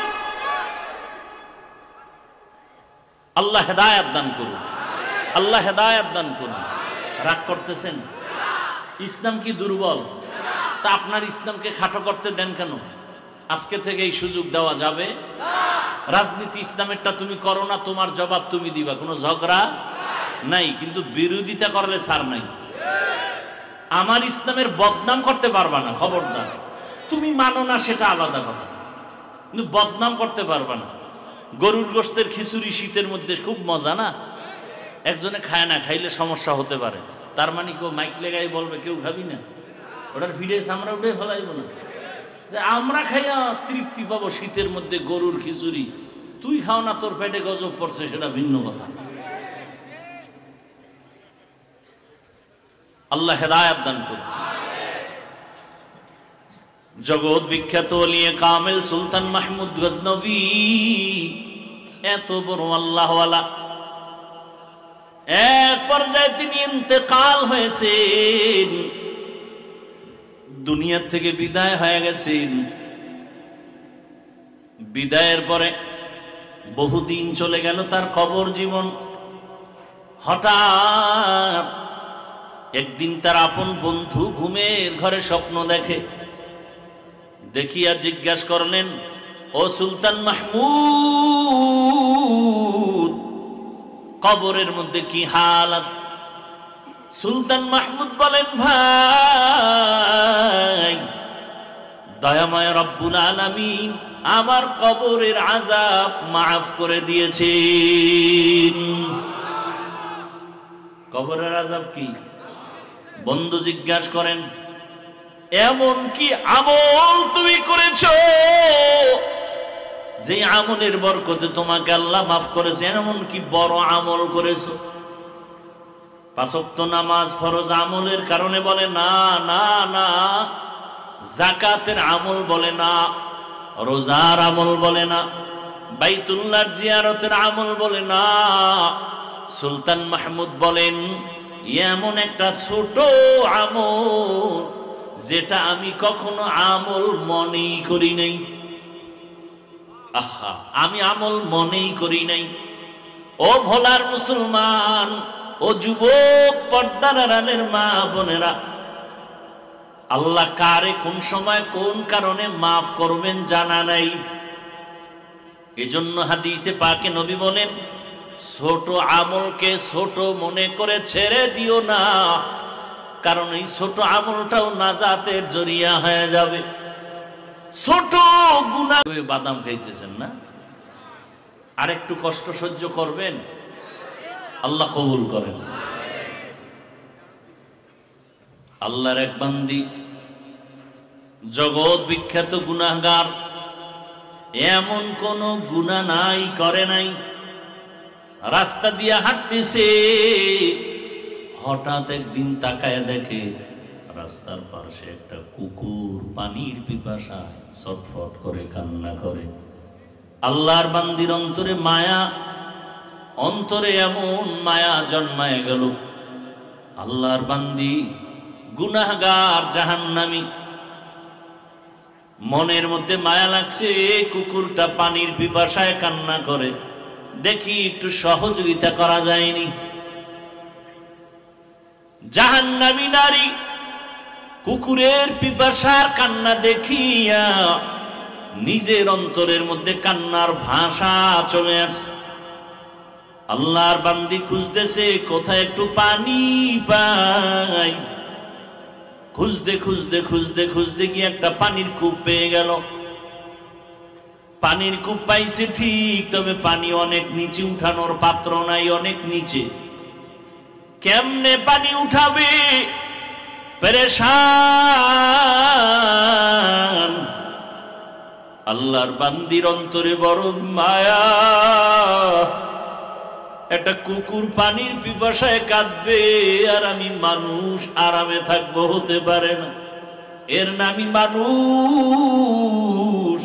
আল্লাহ হেদায়েত দান করুন, আল্লাহ হেদায়েত দান করুন। রাগ করতেছেন? ইসলাম কি দুর্বল? তা আপনার ইসলামকে খাটো করতে দেন কেন? আজকে থেকে এই সুযোগ দেওয়া যাবে। রাজনীতি ইসলামেরটা তুমি করো না, তোমার জবাব তুমি দিবা, কোনো ঝগড়া নাই, কিন্তু বিরোধিতা করলে ছাড় নাই। আমার ইসলামের বদনাম করতে পারবা না, খবরদার। তুমি মানো না সেটা আলাদা কথা, কিন্তু বদনাম করতে পারবা না। গরুর গোশতের খিচুড়ি শীতের মধ্যে খুব মজা না? একজনে খায় না, খাইলে সমস্যা হতে পারে, তার মানে কেউ মাইক লেগাই বলবে কেউ খাবি না, ওটার ফিরে আমরা উঠে ফেলাইব না। যে আমরা খাইয়া তৃপ্তি পাবো শীতের মধ্যে গরুর খিচুড়ি, তুই খাও না, তোর পেটে গজব পড়ছে, সেটা ভিন্ন কথা। আল্লাহ হেদায়েত দান করুন। জগৎ বিখ্যাত ওলিয়ে কামেল সুলতান মাহমুদ গজনবী এত বড় আল্লাহওয়ালা। এক পর্যায়ে তিনি ইন্তেকাল হয়েছেন, দুনিয়া থেকে বিদায় হয়ে গেছেন। বিদায়ের পরে বহুদিন চলে গেল তার কবর জীবন। হঠাৎ একদিন তার আপন বন্ধু ঘুমের ঘরে স্বপ্ন দেখে। দেখিয়া জিজ্ঞাসা করলেন, ও সুলতান মাহমুদ, কবরের মধ্যে কি হালাত? সুলতান মাহমুদ বলেন, ভাই, দয়াময় রব্বুল আলামিন আমার কবরের আযাব মাফ করে দিয়েছেন। কবরের আযাব কি? বন্ধু জিজ্ঞাসা করেন, এমন কি আমল তুমি করেছো যে আমলের বরকতে তোমাকে আল্লাহ মাফ করেছে? এমন কি বড় আমল করেছো? 5 ওয়াক্ত নামাজ ফরজ আমলের কারণে বলে না, না না। যাকাতের আমল বলে না, রোজার আমল বলে না, বাইতুল্লাহর জিয়ারতের আমল বলে না। সুলতান মাহমুদ বলেন, এমন একটা ছোট আমল যেটা আমি কখনো আমল মনেই করি নাই। আহা, আমি আমল মনেই করি নাই। ও ভোলার মুসলমান, ও যুবক, পর্দার আড়ালের মা বোনেরা, আল্লাহ কারে কোন সময় কোন কারণে মাফ করবেন জানা নাই। এজন্য হাদিসে পাকে নবী বলেন, ছোট আমলকে ছোট মনে করে ছেড়ে দিও না, কারণ এই ছোট আমলটাও নাজাতের জরিয়া হয়ে যাবে। ছোট গুনাহ। বাদাম খাইতেছেন না? আরেকটু কষ্ট সহ্য করবেন, আল্লাহ কবুল করেন। আল্লাহর এক বান্দি, জগৎ বিখ্যাত গুনাহগার, এমন কোন গুনাহ নাই করে নাই। রাস্তা দিয়ে হাঁটতেছে, হঠাৎ একদিন তাকায় দেখে রাস্তার পাশে একটা কুকুর পানির পিপাসায় ছটফট করে কান্না করে। আল্লাহর বান্দির অন্তরে মায়া, অন্তরে এমন মায়া জন্মায় গেল। আল্লাহর বান্দি গুনাহগার, জাহান্নামী, মনের মধ্যে মায়া লাগছে, কুকুরটা পানির পিপাসায় কান্না করে, দেখি একটু সহযোগিতা করা যায়নি। জাহান্নামী নারী কুকুরের পিপাসার কান্না দেখিয়া নিজের অন্তরের মধ্যে কান্নার ভাষা চলে আসছে। আল্লাহর বান্দি খুঁজতেছে কোথায় একটু পানি পাই। খুঁজতে খুঁজতে খুঁজতে খুঁজতে গিয়ে একটা পানির কূপ পেয়ে গেল। পানির কূপ পাইছে ঠিক, তবে পানি অনেক নিচে, উঠানোর পাত্র নাই, অনেক নিচে। কেমনে পানি উঠাবে? পেরেশান। আল্লাহর বান্দির অন্তরে বড় মায়া। একটা কুকুর পানির পিপাসায় কাঁদবে, আর আমি মানুষ আরামে থাকবো, হতে পারে না। এর নামই মানুষ।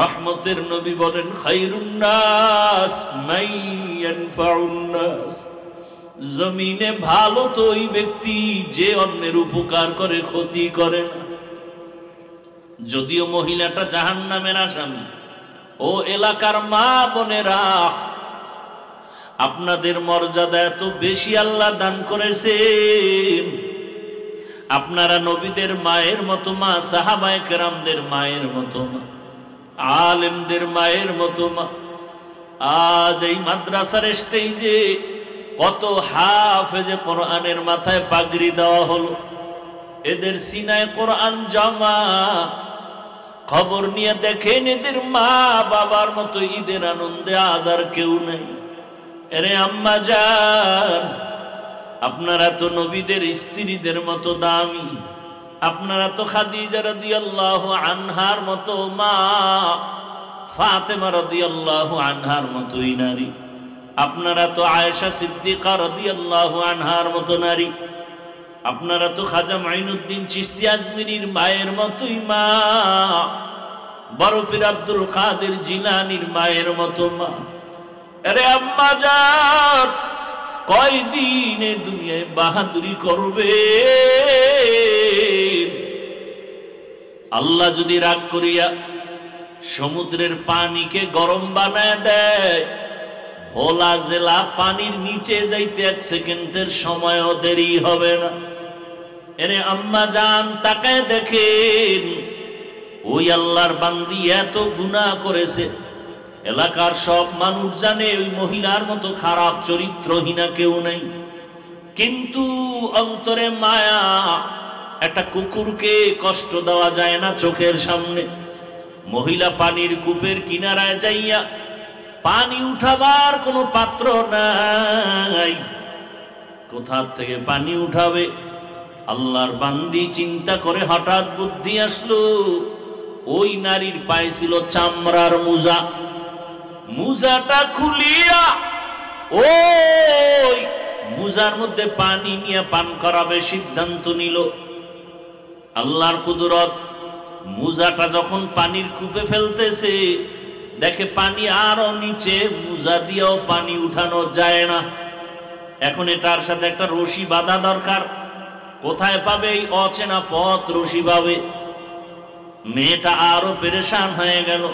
রহমতের নবী বলেন, খায়রুন নাস মান ইয়ানফাউন নাস। জমিনে ভালো তো ওই ব্যক্তি যে অন্যের উপকার করে, ক্ষতি করে না। যদিও মহিলাটা জাহান্নামের আসামি। ও এলাকার মা বোনেরা, আপনাদের মর্যাদা এত বেশি আল্লাহ দান করেছেন। আপনারা নবীদের মায়ের মতো মা, সাহাবায়ে কেরামদের মায়ের মতো মা, আলেমদের মায়ের মতো মা। আজ এই মাদ্রাসার স্টেজে কত হাফেজে কোরআনের মাথায় পাগড়ি দেওয়া হলো, এদের সিনায় কোরআন জমা। খবর নিয়ে দেখেন, এদের মা বাবার মতো ঈদের আনন্দে আজ আর কেউ নেই। এরে আম্মা জান, আপনারা তো নবীদের স্ত্রীদের মতো দামি। আপনারা তো খাদিজা রাদিয়াল্লাহু আনহার মতো মা, ফাতেমা রাদিয়াল্লাহু আনহার মতোই নারী। আপনারা তো আয়েশা সিদ্দিকা রাদিয়াল্লাহু আনহার মতো নারী। আপনারা তো খাজা মাইনুদ্দিন চিশতি আজমিরির মায়ের মতোই মা। বড় পীর আব্দুল কাদের জিলানীর মায়ের মতো মা। আরে আম্মা জান, কয়দিন এই দুনিয়ায় বাহাদুরি করবে? আল্লাহ যদি রাগ করিয়া সমুদ্রের পানিকে গরম বানায় দেয়, ভোলা জেলা পানির নিচে যাইতে 1 সেকেন্ডের সময়ও দেরি হবে না। এরে আম্মা জান, তাকায় দেখেন ওই আল্লাহর বান্দি এত গুনাহ করেছে, এলাকার সব মানুষ জানে ওই মহিলার মতো খারাপ চরিত্রহীনা কেউ নাই, কিন্তু অন্তরে মায়া। একটা কুকুরকে কষ্ট দেওয়া যায় না চোখের সামনে। মহিলা পানির কূপের কিনারায় যাইয়া পানি উঠাবার কোনো পাত্র নাই, কোথা থেকে পানি উঠাবে? আল্লাহর বান্দি চিন্তা করে হঠাৎ বুদ্ধি আসলো, ওই নারীর পায়ে ছিল চামড়ার মোজা। মোজাটা খুলিয়া ওই মোজার মধ্যে পানি নিয়ে পান করাবে সিদ্ধান্ত নিল। আল্লাহর কুদরত, মোজাটা যখন পানির কূপে ফেলতেছে, দেখে পানি আরো নিচে, মোজা দিয়েও পানি উঠানো যায় না। এখন এটার সাথে একটা রশি বাঁধা দরকার। কোথায় পাবে এই অচেনা পথ রশি পাবে? মেয়েটা আরো পেরেশান হয়ে গেল,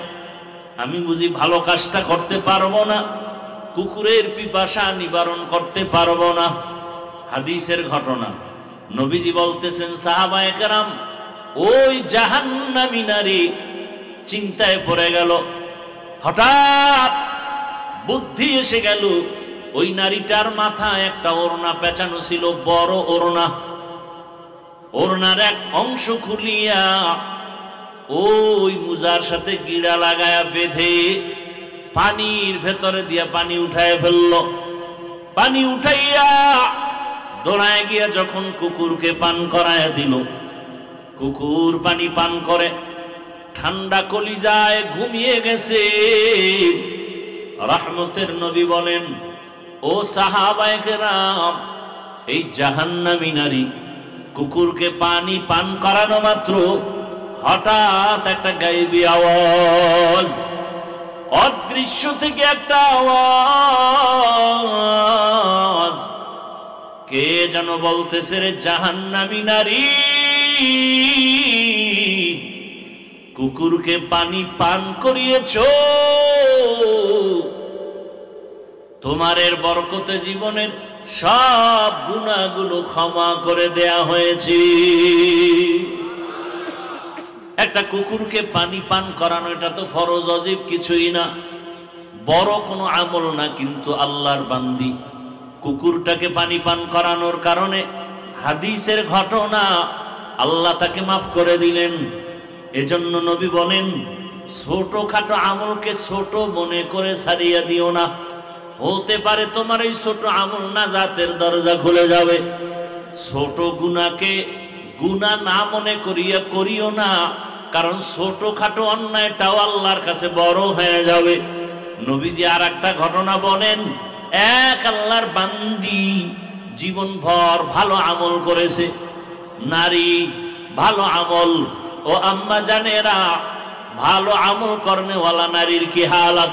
আমি বুঝি ভালো কাজটা করতে পারবো না, কুকুরের পিপাসা নিবারণ করতে পারবো না। হাদিসের ঘটনা, নবীজি বলতেছেন, সাহাবায়ে কেরাম ওই জাহান্নামী নারী চিন্তায় পড়ে গেল। হঠাৎ বুদ্ধি এসে গেল, ওই নারীটার মাথায় একটা ওড়না পেঁচানো ছিল, বড় ওড়না। ওড়নার এক অংশ খুলিয়া ওই মুজার সাথে গিড়া লাগায়া বেঁধে পানির ভেতরে দিয়া পানি উঠায় ফেলল। পানি উঠাইয়া দৌড়ায় গিয়া যখন কুকুরকে পান করায় দিল, কুকুর পানি পান করে ঠান্ডা কলিজায় ঘুমিয়ে গেছে। রহমতের নবী বলেন, ও সাহাবায়ে কেরাম, এই জাহান্নামী নারী কুকুরকে পানি পান করানো মাত্র হঠাৎ একটা গায়েবী আওয়াজ, অদৃশ্য থেকে একটা আওয়াজ, কে যেন বলতেছে, রে জাহান্নামী নারী, কুকুরকে পানি পান করিয়েছো, তোমার এর বরকতে জীবনের সব গুনাহগুলো ক্ষমা করে দেয়া হয়েছে। একটা কুকুরকে পানি পান করানো, এটা তো ফরজ ওয়াজিব কিছুই না, বড় কোনো আমল না, কিন্তু আল্লাহর বান্দি কুকুরটাকে পানি পান করানোর কারণে হাদিসের ঘটনা, আল্লাহ তাকে মাফ করে দিলেন। এজন্য নবী বলেন, ছোটখাটো আমলকে ছোট মনে করে ছাড়িয়ে দিও না, হতে পারে তোমার এই ছোট আমল নাজাতের দরজা খুলে যাবে। ছোট গুনাহকে গুনাহ না মনে করিও না, কারণ ছোটখাটো অন্যায়টাও আল্লাহর কাছে বড় হয়ে যাবে। নবীজি আর একটা ঘটনা বলেন, এক আল্লাহর বান্দি জীবনভর ভালো আমল করেছে, নারী ভালো আমল, ও আম্মা জানেরা, ভালো আমল করনেওয়ালা নারীর কি হালাত?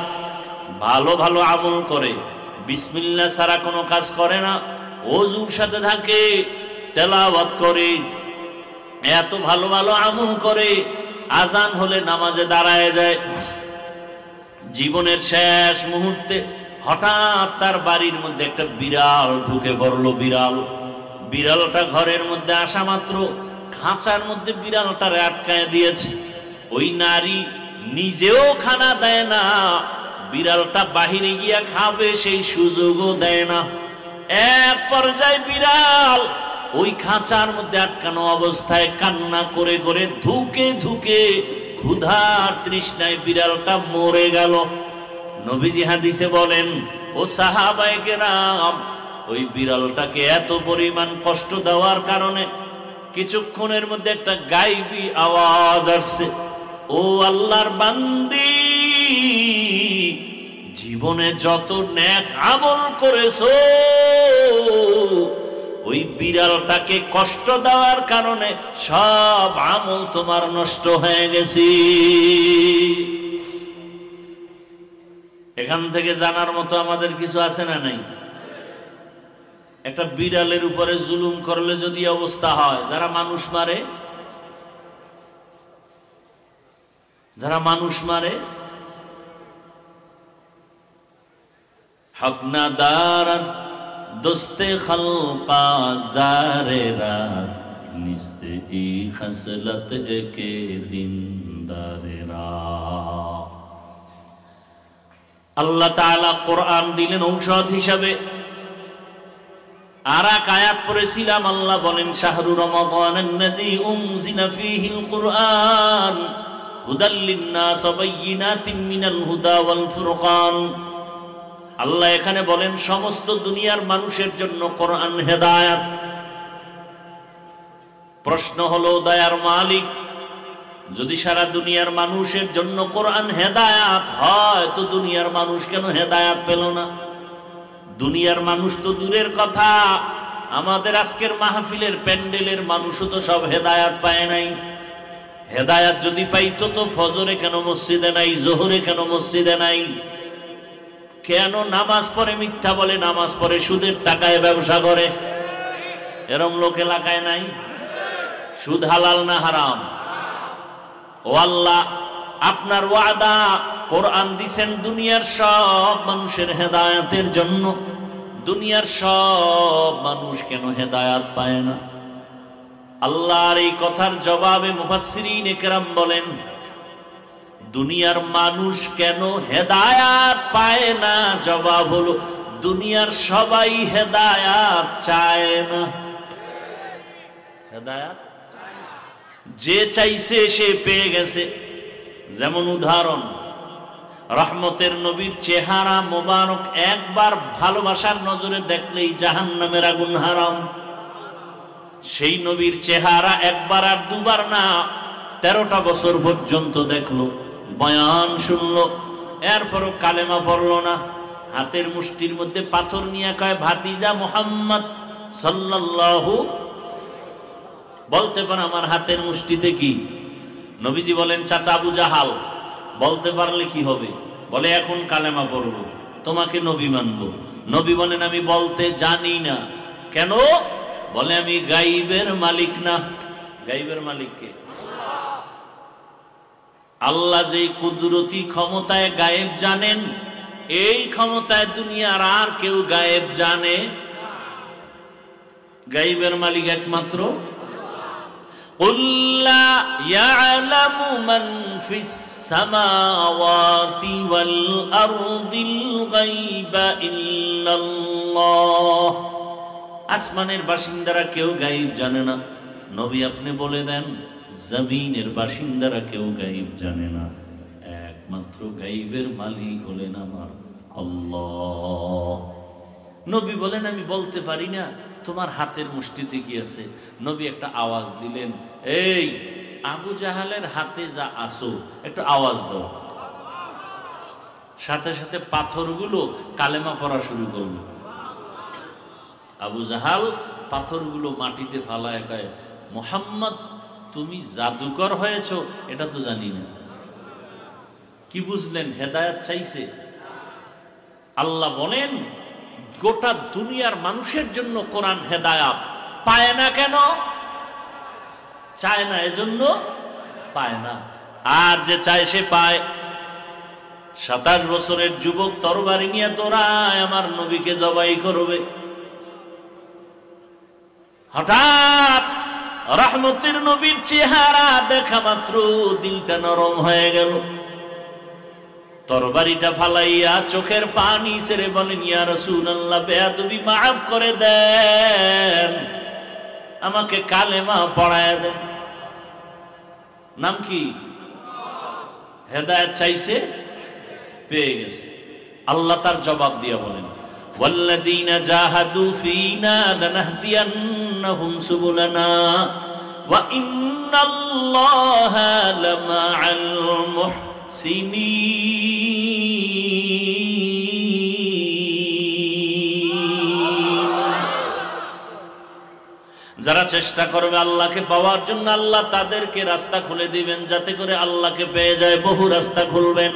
ভালো ভালো আমল করে, বিসমিল্লাহ ছাড়া কোনো কাজ করে না, ওযুর সাথে থাকে, তেলাওয়াত করে, এত ভালো ভালো আমল করে, আজান হলে নামাজে দাঁড়ায় যায়। জীবনের শেষ মুহূর্তে হঠাৎ তার বাড়ির মধ্যে একটা বিড়াল ঢুকে পড়লো। বিড়ালটা ঘরের মধ্যে আসা মাত্র খাঁচার মধ্যে বিড়ালটারে আটকায় দিয়েছে। ওই নারী নিজেও খানা দেয় না, বিড়ালটা বাহিরে গিয়া খাবে সেই সুযোগও দেয় না। এক পর্যায়ে বিড়াল ওই খাঁচার মধ্যে আটকানো অবস্থায় কান্না করে করে ধুকে ধুকে ক্ষুধার তৃষ্ণায় বিড়ালটা মরে গেল। নবীজি হাদিসে বলেন, ও সাহাবায়ে কেরাম, ওই বিড়ালটাকে এত পরিমাণ কষ্ট দেওয়ার কারণে কিছুক্ষণের মধ্যে একটা গায়েবী আওয়াজ আসছে, ও আল্লাহর বান্দি, জীবনে যত নেক আমল করেছো ওই বিড়ালটাকে কষ্ট দেওয়ার কারণে সব আমল তোমার নষ্ট হয়ে গেছে। এখান থেকে জানার মতো আমাদের কিছু আছে না নাই? একটা বিড়ালের উপরে জুলুম করলে যদি অবস্থা হয়, যারা মানুষ মারে হক না দারাত দোস্তে খালকা জারেরা নিস্তে ই খসলত কে দিনদারেরা। আল্লাহ তাআলা কোরআন দিলেন ঔষধ হিসাবে। আর এক আয়াত পড়েছিলাম, আল্লাহ বলেন শাহরু রমাদানাল্লাযী উনজিলা ফীহিল কুরআন হুদাল লিন-নাস ওয়া বাইয়িনাতিন মিনাল হুদা ওয়াল ফুরকান। আল্লাহ এখানে বলেন সমস্ত দুনিয়ার মানুষের জন্য কোরআন হেদায়েত। প্রশ্ন হলো, দয়ার মালিক, যদি সারা দুনিয়ার মানুষের জন্য কোরআন হেদায়েত হয় তো দুনিয়ার মানুষ কেন হেদায়েত পেল না? দুনিয়ার মানুষ তো দূরের কথা, আমাদের আজকের মাহফিলের প্যান্ডেলের মানুষও তো সব হেদায়েত পায় নাই। হেদায়েত যদি পাইতো তো ফজরে কেন মসজিদে নাই, জোহরে কেন মসজিদে নাই? কেন নামাজ পড়ে মিথ্যা বলে, নামাজ পড়ে সুদের টাকায় ব্যবসা করে? এরকম লোক এলাকায় নাই? সুদ হালাল না হারাম? ও আল্লাহ, আপনার ওয়াদা, কোরআন দিছেন দুনিয়ার সব মানুষের হেদায়েতের জন্য। দুনিয়ার সব মানুষ কেন হেদায়েত পায় না? আল্লাহর এই কথার জবাবে মুফাসসিরিনে কেরাম বলেন, দুনিয়ার মানুষ কেন হেদায়েত পায় না? জবাব হলো, দুনিয়ার সবাই হেদায়েত চায় না। হেদায়েত যে চাইছে সে পেয়ে গেছে। যেমন উদাহরণ, রহমতের নবীর চেহারা মোবারক একবার ভালোবাসার নজরে দেখলেই জাহান্নামের আগুন হারাম। সেই নবীর চেহারা একবার আর দুবার না, 13টা বছর পর্যন্ত দেখলো, বয়ান শুনলো, এরপরও কালেমা পড়লো না। হাতের মুষ্টির মধ্যে পাথর নিয়ে কয়, ভাতিজা মুহাম্মদ সাল্লাল্লাহু, বলতে পারে আমার হাতের মুষ্টিতে কি? নবীজি বলেন, চাচা আবু জাহাল। বলতে পারলে কি হবে? বলে, এখন কালেমা পড়বো, তোমাকে নবী মানবো। নবী বলেন, আমি বলতে জানি না। কেন? বলে, আমি গাইবের মালিক না। গাইবের মালিক কে? আল্লাহ যে কুদরতি ক্ষমতায় গায়েব জানেন, এই ক্ষমতায় দুনিয়ার আর কেউ গায়েব জানে? গাইবের মালিক একমাত্র قُلْ لَا يَعْلَمُ مَنْ فِي السَّمَاوَاتِ وَالْأَرْضِ الْغَيْبَ إِلَّا اللَّهُ। আসমানের বাসিন্দারা কেউ গায়েব জানে না। নবী আপনি বলে দেন, জমিনের বাসিন্দারা কেউ গায়েব জানে না। একমাত্র গায়েবের মালিক হলেন আমার আল্লাহ। নবী বলেন, আমি বলতে পারি না তোমার হাতের মুষ্টিতে কি আছে। নবী একটা আওয়াজ দিলেন, এই আবু জাহালের হাতে যা আসো একটু আওয়াজ দাও। সাথে সাথে পাথরগুলো কালেমা পড়া শুরু করলো। আবু জাহাল পাথরগুলো মাটিতে ফালায় কয়, মুহাম্মদ তুমি জাদুকর হয়েছ এটা তো জানি না। কি বুঝলেন? হেদায়েত চাইছে। আল্লাহ বলেন, গোটা দুনিয়ার মানুষের জন্য কোরআন হেদায়েত পায় না। কেন চায় না? এজন্য পায় না। আর যে চায় সে পায়। 27 বছরের যুবক তরবারি নিয়ে দৌড়ায় আমার নবীকে জবাই করবে। হঠাৎ রহমতের নবীর চেহারা দেখা মাত্র দিলটা নরম হয়ে গেল। তরবারিটা ফালাইয়া চোখের পানি ছেড়ে বলেন, ইয়া রাসূলুল্লাহ, বেয়াদবি মাফ করে দেন, আমাকে কালেমা পড়ায় দেন। নাম কি? হেদায়েত চাইছে, পেয়ে গেছে। আল্লাহ তার জবাব দিয়া বলেন, ওয়াল্লাযীনা জাহাদু ফীনা লানাহদিয়ান্নাহুম সুবুলানা ওয়া ইন্নাল্লাহা লামাআল মুহসিনিন। যারা চেষ্টা করবে আল্লাহকে পাওয়ার জন্য আল্লাহ তাদেরকে রাস্তা খুলে দিবেন, যাতে করে আল্লাহকে পেয়ে যায়। বহু রাস্তা খুলবেন।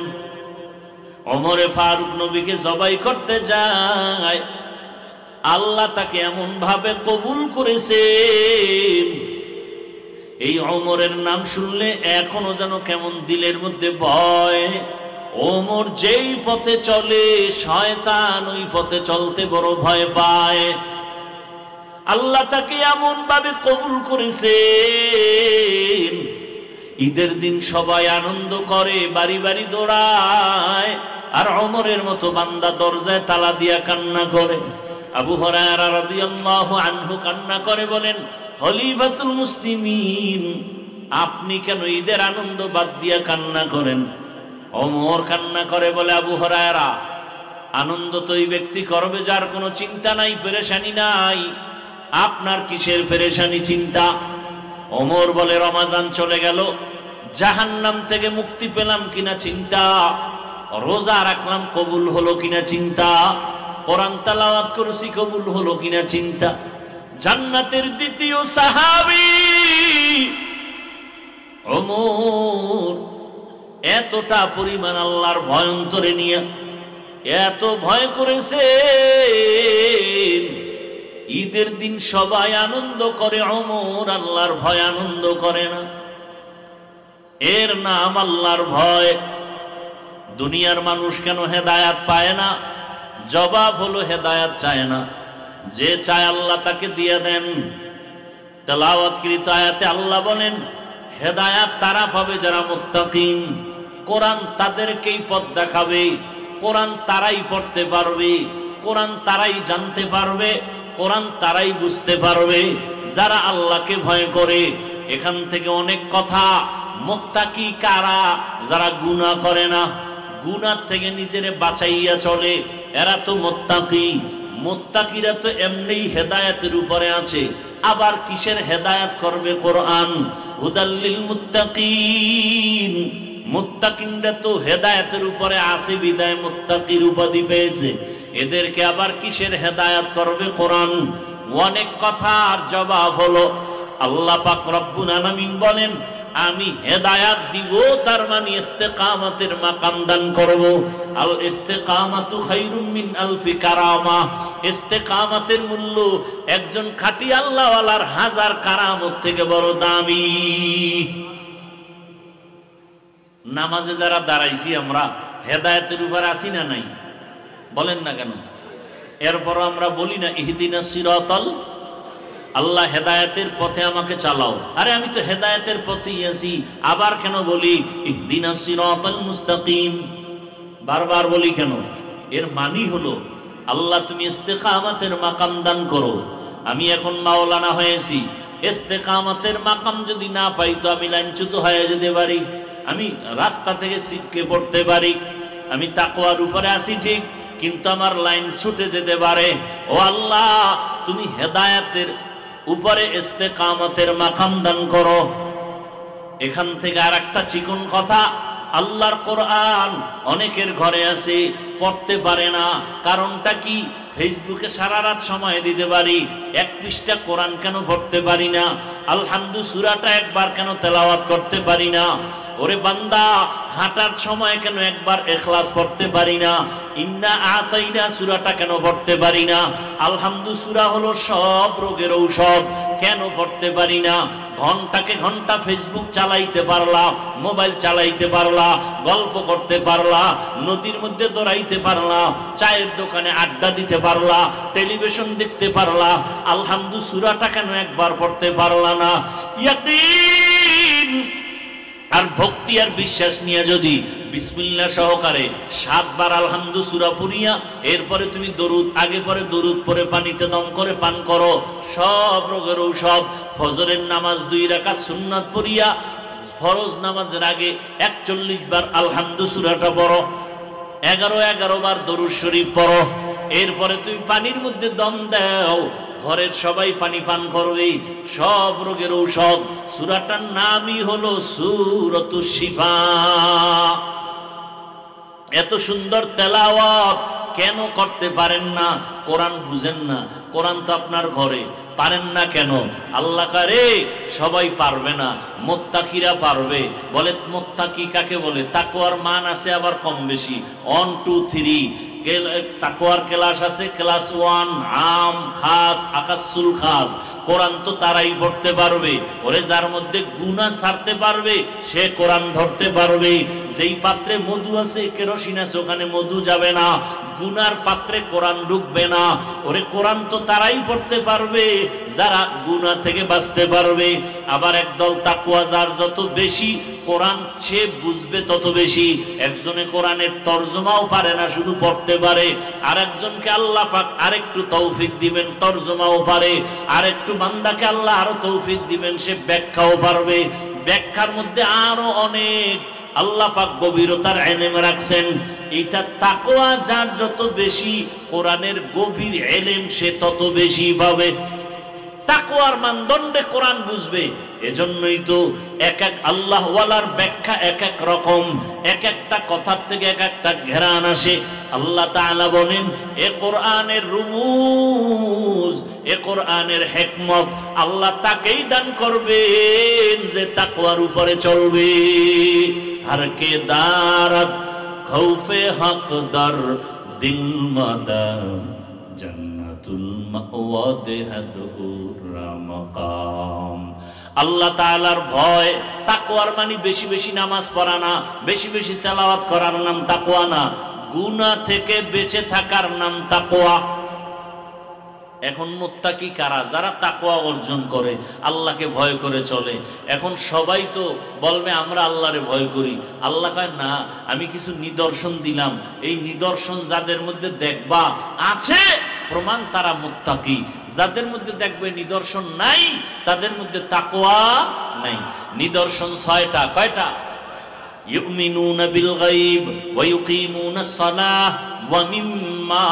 ওমরে ফারুক নবীকে জবাই করতে যায়, আল্লাহ তাকে এমন ভাবে কবুল করেছেন, এই ওমরের নাম শুনলে এখনো যেন কেমন দিলের মধ্যে ভয়। ওমর যেই পথে চলে শয়তান ওই পথে চলতে বড় ভয় পায়। আল্লাহ তাকে এমন ভাবে কবুল করেছেন, ঈদের দিন সবাই আনন্দ করে, বাড়ি বাড়ি দৌড়ায়, আর ওমরের মতো বান্দা দরজায় তালা দিয়া কান্না করে। আবু হুরায়রা রাদিয়াল্লাহু আনহু কান্না করে বলেন, খলিফাতুল মুসলিমিন, আপনি কেন ঈদের আনন্দ বাদ দিয়া কান্না করেন? ওমর কান্না করে বলে, আবু হুরায়রা, আনন্দ তো ওই ব্যক্তি করবে যার কোনো চিন্তা নাই, পেরেশানি নাই। আপনার কিসের পেরেশানি, চিন্তা? ওমর বলে, রমাজান চলে গেল, জাহান্নাম থেকে মুক্তি পেলাম কিনা চিন্তা, রোজা রাখলাম কবুল হলো কিনা চিন্তা, কোরআন তেলাওয়াত করছি কবুল হলো কিনা চিন্তা। জান্নাতের দ্বিতীয় সাহাবী ওমর এতটা পরিমাণ আল্লাহর ভয় অন্তরে নিয়ে এত ভয় করেছে, ঈদের দিন সবাই আনন্দ করে, ওমর আল্লাহর ভয় আনন্দ করে না। এর নাম আল্লাহর ভয়। দুনিয়ার মানুষ কেন হেদায়াত পায় না? জবাব হলো হেদায়াত চায় না। যে চায় আল্লাহ তাকে দিয়ে দেন। তেলাওয়াতকৃত আয়াতে আল্লাহ বলেন, হেদায়াত তারা পাবে যারা মুত্তাকিন। কোরআন তাদেরকেই পথ দেখাবে, কোরআন তারাই পড়তে পারবে, কোরআন তারাই জানতে পারবে, কোরআন তারাই বুঝতে পারবে যারা আল্লাহকে ভয় করে। এখান থেকে অনেক কথা। মুত্তাকি কারা? যারা গুনাহ করে না, গুনাহ থেকে নিজেরে বাঁচাইয়া চলে, এরা তো মুত্তাকি। মুত্তাকিরা তো এমনিই হেদায়েতের উপরে আছে, আবার কিসের হেদায়েত করবে? কোরআন। হুদাল্লিল মুত্তাকিন, মুত্তাকিনরা তো হেদায়েতের উপরে আছে বিদায় মুত্তাকির উপাধি পেয়েছে, এদেরকে আবার কিসের হেদায়েত করবে? কোরআন। অনেক কথার জবাব হলো আল্লাহ পাক রব্বুল আলামিন বলেন, আমি হেদায়াত দিব, তার মানে ইস্তেকামতের মাকাম দান করব। আল ইস্তেকামাতু খায়রুম মিন আলফি কারামা। ইস্তেকামতের মূল্য একজন খাঁটি আল্লাহওয়ালার 1000 কারামত থেকে বড় দামি। নামাজে যারা দাঁড়াইছি আমরা হেদায়েতের উপর আছি না নাই? বলেন না কেন? এরপর আমরা বলি না ইহদিনাস সিরাতাল, আল্লাহ হেদায়েতের পথে আমাকে চালাও। আরে আমি তো হেদায়েতের পথেই আছি, আবার কেন বলি ইহদিনাস সিরাতাল মুস্তাকিম? বারবার বলি কেন? এর মানি হলো আল্লাহ তুমি ইস্তেকামতের মাকাম দান করো। আমি এখন মাওলানা হয়েছি, ইস্তেকামতের মাকাম যদি না পাই তো আমি লাঞ্ছিত হয়ে যেতে পারি, আমি রাস্তা থেকে ছিটকে পড়তে পারি। আমি তাকওয়ার উপরে আছি ঠিক, কিন্তু আমার লাইন ছুটে যেতে পারে। ও আল্লাহ, তুমি হেদায়েতের উপরে ইস্তেকামতের মাকাম দান করো। এখান থেকে আর একটা চিকন কথা, আল্লাহর কোরআন অনেকের ঘরে আছে, পড়তে পারে না। কারণটা কি? ফেসবুকে সারা রাত সময় দিতে পারি, 1 পৃষ্ঠা কোরআন কেন পড়তে পারি না? আলহামদু সূরাটা একবার কেন তেলাওয়াত করতে পারি না? ওরে বান্দা, হাঁটার সময় কেন একবার ইখলাস পড়তে পারি না? ইন্না আতাইনা সূরাটা কেন পড়তে পারি না? আলহামদু সূরা হলো সব রোগের ঔষধ, কেন পড়তে পারি না? ঘন্টাকে ঘন্টা ফেসবুক চালাইতে পারলা, মোবাইল চালাইতে পারলা, গল্প করতে পারলা, নদীর মধ্যে দৌড়াইতে পারলা, চায়ের দোকানে আড্ডা দিতে পারলা, টেলিভিশন দেখতে পারলা, আলহামদু সূরাটা কেন একবার পড়তে পারলা না? ইয়াকিন আর ভক্তি আর বিশ্বাস নিয়ে যদি বিসমিল্লাহ সহকারে 7 বার আলহামদু সূরা পড়িয়া এরপরে তুমি দরুদ আগে পরে দরুদ পরে পানিতে দম করে পান করো, সব রোগের ঔষধ। ফজরের নামাজ 2 রাকাত সুন্নাত পড়িয়া ফরজ নামাজের আগে 41 বার আলহামদু সূরাটা পড়ো, 11 বার দরুদ শরীফ পড়ো। এরপরে তুমি পানির মধ্যে দম দাও, ঘরের সবাই পানি পান করবে, সব রোগের ঔষধ। সূরাটার নামই হলো সূরাতুশ শিফা। এত সুন্দর তেলাওয়াত কেন করতে পারেন না? কোরআন বুঝেন না। কোরআন তো আপনার ঘরে, পারেন না কেন? আল্লাহ কারে সবাই পারবে না, মুত্তাকিরা পারবে। বলে মুত্তাকি কাকে বলে? তাকওয়ার মান আছে আবার কম বেশি, 1 2 3 তাকওয়ার ক্লাস আছে, ক্লাস 1 আম খাস আকাসুল খাস। কোরআন তো তারাই পড়তে পারবে। ওরে যার মধ্যে গুনাহ ছাড়তে পারবে সে কোরআন ধরতে পারবে। যেই পাত্রে মধু আছে, কেরোসিন আছে, ওখানে মধু যাবে না, গুনার পাত্রে কোরআন ঢুকবে না। ওরে কোরআন তো তারাই পড়তে পারবে যারা গুনাহ থেকে বাঁচতে পারবে। আবার একদল তাকওয়া যার যত বেশি কোরআন সে বুঝবে তত বেশি। একজনে কোরআনের তরজমাও পারে না, শুধু পড়তে পারে। আর একজনকে আল্লাহ পাক আরেকটু তৌফিক দিবেন, তরজমাও পারে। আরেকটু বান্দাকে আল্লাহ আরো তৌফিক দিবেন, সে ব্যাখ্যাও পারবে। ব্যাখ্যার মধ্যে আরো অনেক আল্লাহ পাক গভীরতার ইলম রাখছেন। এটা তাকওয়া যার যত বেশি, কোরআনের গভীর ইলম সে তত বেশি পাবে। তাকওয়ার মানদণ্ডে কোরআন বুঝবে। এজন্যই তো এক এক আল্লাহ ওয়ালার ব্যাখ্যা এক এক রকম, এক একটা কথার থেকে এক একটা ঘেরান আসে। আল্লাহ তাআলা বলেন, এ কোরআনের রুমুজ, এ কোরআনের হিকমত আল্লাহ তাকেই দান করবেন যে তাকওয়ার উপরে চলবে। हर के दारत खौफे हकदर दिल मदम जन्नतुल मावा देहदुर मकाम। আল্লাহ তাআলার ভয়, তাকওয়ার মানে বেশি বেশি নামাজ পড়া না, বেশি বেশি তেলাওয়াত করার নাম তাকওয়া না, গুনাহ থেকে বেঁচে থাকার নাম তাকওয়া। এখন মুত্তাকি কারা? যারা তাকওয়া অর্জন করে, আল্লাহকে ভয় করে চলে। এখন সবাই তো বলবে আমরা আল্লাহরে ভয় করি। আল্লাহ কয় না, আমি কিছু নিদর্শন দিলাম, এই নিদর্শন যাদের মধ্যে দেখবা আছে প্রমাণ তারা মুত্তাকি। যাদের মধ্যে দেখবে নিদর্শন নাই তাদের মধ্যে তাকওয়া নাই। নিদর্শন 6টা। কয়টা? ইউমিনুনা বিল গায়ব ওয়া ইউকিমুনাস সালাহ ওয়া মিম্মা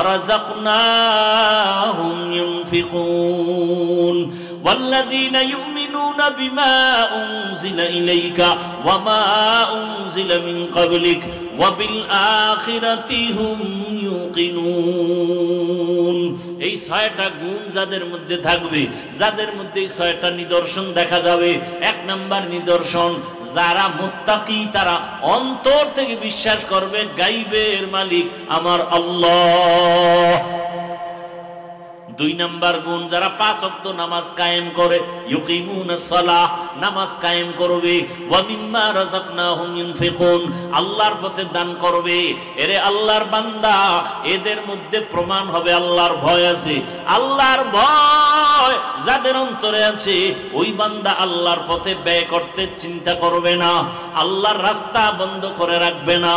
রাযাকনাহুম ইউনফিকুন ওয়াল্লাযীনা ইউমিনুনা বিমা উনজিলা ইলাইকা ওয়া মা উনজিলা মিন ক্বাবলিক ওয়া বিল আখিরাতি হুম ইউকিনুন। এই 6টা গুণ যাদের মধ্যে থাকবে, যাদের মধ্যে এই 6টা নিদর্শন দেখা যাবে। 1 নাম্বার নিদর্শন, যারা মুত্তাকি তারা অন্তর থেকে বিশ্বাস করবে গায়বের মালিক আমার আল্লাহ। 2 নাম্বার গুণ, যারা 5 ওয়াক্ত নামাজ কায়েম করে, ইউকিমুনাস সালাহ, নামাজ কায়েম করবে, ওয়া মিম্মা রাযাকনাহুম ইউনফিকুন, আল্লাহর পথে দান করবে। এরে আল্লাহর বান্দা, এদের মধ্যে প্রমাণ হবে আল্লাহর ভয় আছে। আল্লাহর ভয় যাদের অন্তরে আছে, ওই বান্দা আল্লাহর পথে ব্যয় করতে চিন্তা করবে না, আল্লাহর রাস্তা বন্ধ করে রাখবে না,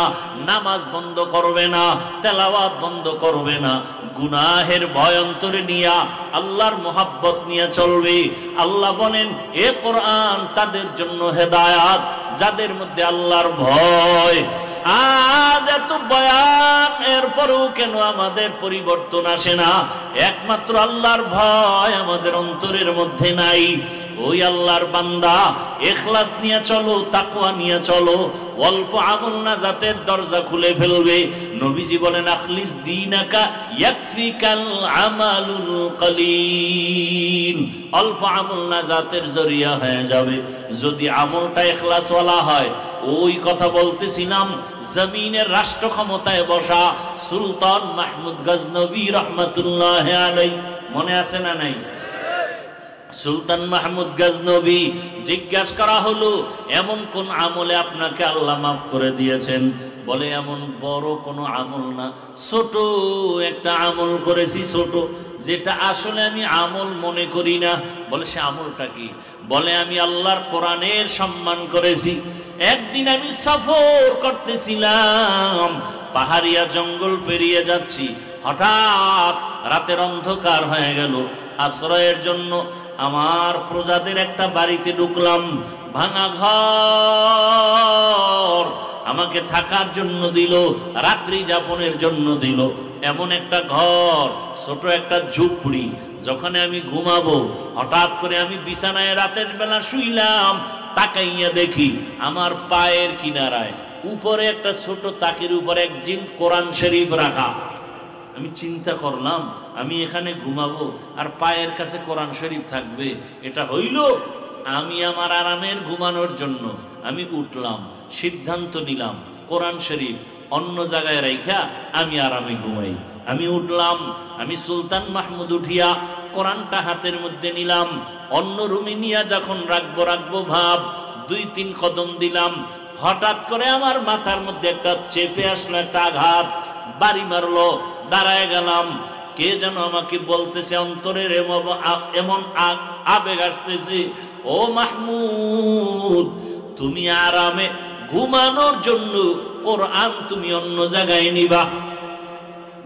নামাজ বন্ধ করবে না, তেলাওয়াত বন্ধ করবে না। গুনাহের ভয় অন্তরে নিয়া আল্লাহর মোহাব্বত নিয়ে চলবে। আল্লাহ বলেন, এ কোরআন তাদের জন্য হেদায়াত যাদের মধ্যে আল্লাহর ভয়। আজ এত বয়ান, এরপরেও কেন আমাদের পরিবর্তন আসে না? একমাত্র আল্লাহর ভয় আমাদের অন্তরের মধ্যে নাই। ওই আল্লাহর বান্দা, ইখলাস নিয়ে চলো, তাকওয়া নিয়ে চলো, অল্প আমল নাজাতের দরজা খুলে ফেলবে। নবীজি বলেন, আখলিস দীনাকা ইয়াকফিকাল আমালুল কলিল। অল্প আমল নাজাতের জরিয়া হয়ে যাবে যদি আমলটা ইখলাস ওয়ালা হয়। ওই কথা বলতেছিলাম, জমিনের রাষ্ট্র ক্ষমতায় বসা সুলতান মাহমুদ গজনবী রহমাতুল্লাহ আলাইহি, মনে আছে না নাই? সুলতান মাহমুদ গজনবী জিজ্ঞাসা করা হলো, এমন কোন আমলে আপনাকে আল্লাহ মাফ করে দিয়েছেন? বলে, এমন বড় কোনো আমল না, ছোট একটা আমল করেছি, ছোট, যেটা আসলে আমি আমল মনে করি না। বলে, সে আমলটা কি? বলে, আমি আল্লাহর কোরআনের সম্মান করেছি। একদিন আমি সফর করতেছিলাম, পাহাড়িয়া জঙ্গল পেরিয়ে যাচ্ছি, হঠাৎ রাতের অন্ধকার হয়ে গেল। আশ্রয়ের জন্য আমার প্রজাদের একটা বাড়িতে ঢুকলাম, ভাঙা ঘর, আমাকে থাকার জন্য দিল, রাত্রি যাপনের জন্য দিল। এমন একটা ঘর, ছোট একটা ঝুপড়ি, যখন আমি ঘুমাবো, হঠাৎ করে আমি বিছানায় রাতের বেলা শুইলাম, তাকাইয়া দেখি আমার পায়ের কিনারায় উপরে একটা ছোট তাকের উপরে এক জিন কোরআন শরীফ রাখা। আমি চিন্তা করলাম আমি এখানে ঘুমাবো আর পায়ের কাছে কোরআন শরীফ থাকবে, এটা হইল? আমি আমার আরামের ঘুমানোর জন্য আমি উঠলাম, সিদ্ধান্ত নিলাম কোরআন শরীফ অন্য জায়গায় রাইখা আমি আরামে ঘুমাই। আমি উঠলাম, আমি সুলতান মাহমুদ উঠিয়া কোরআনটা হাতের মধ্যে নিলাম, অন্য রুমে নিয়ে যখন রাখবো ভাব 2-3 কদম দিলাম, হঠাৎ করে আমার মাথার মধ্যে একটা চেপে আসলো, একটা আঘাত বাড়ি মারলো। দাঁড়ায় গেলাম, কে যেন আমাকে বলতেছে, অন্তরের এমন আবেগ আসতেছে, ও মাহমুদ তুমি আরামে ঘুমানোর জন্য কোরআন তুমি অন্য জায়গায় নিবা।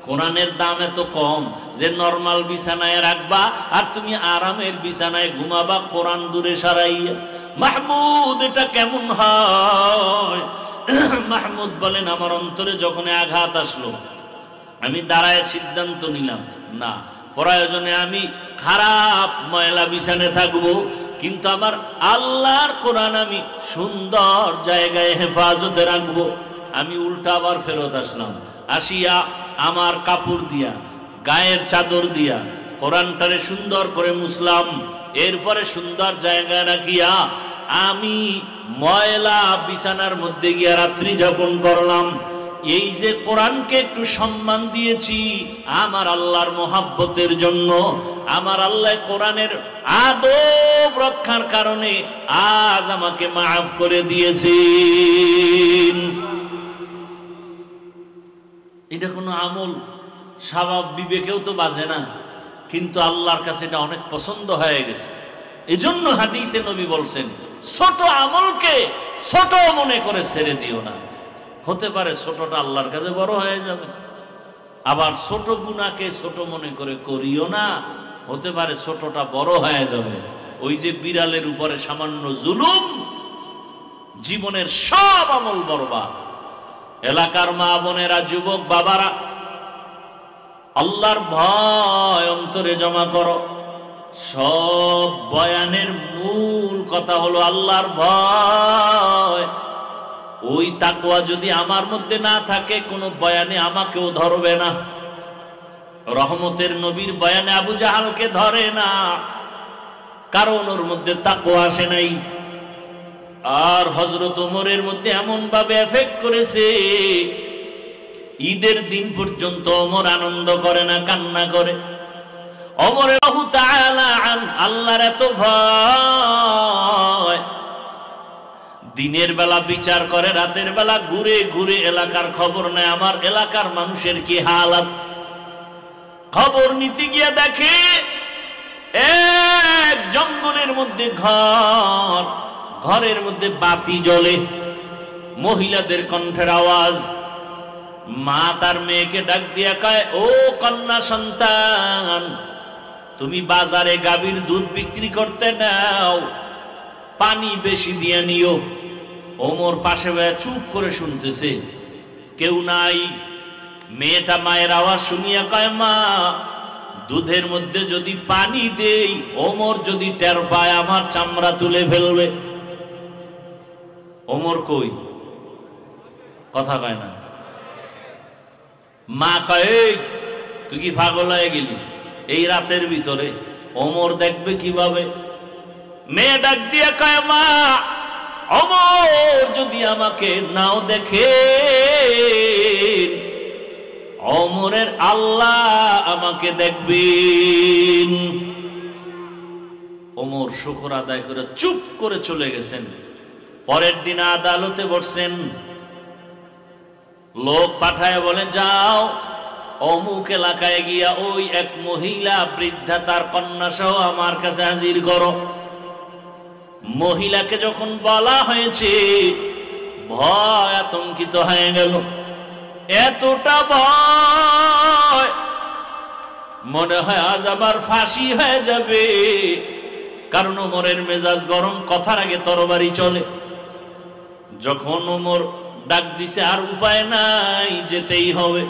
কোরআনের দাম এত কম যে নরমাল বিছানায় রাখবা আর তুমি আরামের বিছানায় ঘুমাবা কোরআন দূরে সরাইয়া। মাহমুদ এটা কেমন হয়? মাহমুদ বলেন, আমার অন্তরে যখন আঘাত আসলো আমি দাঁড়ায় সিদ্ধান্ত নিলাম, না প্রয়োজনে আমি খারাপ ময়লা বিছানায় থাকবো, কিন্তু আমার আল্লাহর কোরআন আমি সুন্দর জায়গায় হেফাজতে রাখবো। আমি উল্টা আবার ফেরত আসলাম, আসিয়া আমার কাপড় দিয়া গায়ের চাদর দিয়া কোরআনটারে সুন্দর করে মুছলাম, এরপরে সুন্দর জায়গায় রাখিয়া আমি ময়লা বিছানার মধ্যে গিয়া রাত্রি যাপন করলাম। এই যে কোরআনকে একটু সম্মান দিয়েছি আমার আল্লাহর মোহাব্বতের জন্য, আমার আল্লাহ কোরআনের আদব রক্ষার কারণে আজ আমাকে মাফ করে দিয়েছেন। এটা কোনো আমল স্বভাব বিবেকেও তো বাজে না, কিন্তু আল্লাহর কাছে এটা অনেক পছন্দ হয়ে গেছে। এজন্য হাদিসে নবী বলছেন, ছোট আমলকে ছোট মনে করে ছেড়ে দিও না। হতে পারে ছোটটা আল্লাহর কাছে বড় হয়ে যাবে, আবার ছোট গুনাহকে ছোট মনে করে করিও না, হতে পারে ছোটটা বড় হয়ে যাবে। ওই যে বিড়ালের উপরে সামান্য জুলুম, জীবনের সব আমল বরবাদ। এলাকার মা বোনেরা, যুবক বাবারা, আল্লাহর ভয় অন্তরে জমা করো। সব বয়ানের মূল কথা হলো আল্লাহর ভয়। ওই তাকওয়া যদি আমার মধ্যে না থাকে, কোনো বয়ানে আমাকেও ধরবে না। রহমতের নবীর বয়ানে আবু জাহালকে ধরে না, কারণ ওর মধ্যে তাকওয়া আসে নাই। আর হযরত ওমরের মধ্যে এমন ভাবে এফেক্ট করেছে, ঈদের দিন পর্যন্ত ওমর আনন্দ করে না, কান্না করে। ওমরের আল্লাহু তাআলা আল্লাহর এত ভয়, দিনের বেলা বিচার করে, রাতের বেলা ঘুরে ঘুরে এলাকার খবর নেয়, আমার এলাকার মানুষের কি হালাত। খবর নিতে গিয়ে দেখে এক জঙ্গলের মধ্যে ঘর, ঘরের মধ্যে বাতি জ্বলে, মহিলাদের কণ্ঠের আওয়াজ। মা তার মেয়েকে ডাক দিয়া কয়, ও কন্যা সন্তান, তুমি বাজারে গাভীর দুধ বিক্রি করতে নাও, পানি বেশি দিয়ে নিও। ওমর পাশে বসে চুপ করে শুনতেছে, কেউ নাই। মেয়েটা মায়ের আওয়াজ শুনিয়া কয়, মা দুধের মধ্যে যদি পানি দেই, ওমর যদি টের পায় আমার চামড়া তুলে ফেলবে। ওমর কই? কথা কয় না। মা কয়, তুই কি পাগল হয়ে গেলি? এই রাতের ভিতরে ওমর দেখবে কিভাবে? মেয়ে ডাক দিয়া কয়, মা ওমর যদি আমাকে নাও দেখে, ওমরের আল্লাহ আমাকে দেখবেন। ওমর শুকর আদায় করে চুপ করে চলে গেছেন। পরের দিন আদালতে বসছেন, লোক পাঠায় বলে, যাও অমুক এলাকায় গিয়া ওই এক মহিলা বৃদ্ধা তার কন্যা সহ আমার কাছে হাজির করো। মহিলাকে যখন বলা হয়েছে, ভয় আতঙ্কিত হয়ে গেল। এতটা ভয়, মনে হয় আজ আবার ফাঁসি হয়ে যাবে, কারণ ওমরের মেজাজ গরম, কথার আগে তরবারি চলে। যখন ওমর ডাক দিছে, আর উপায় নাই, যেতেই হবে।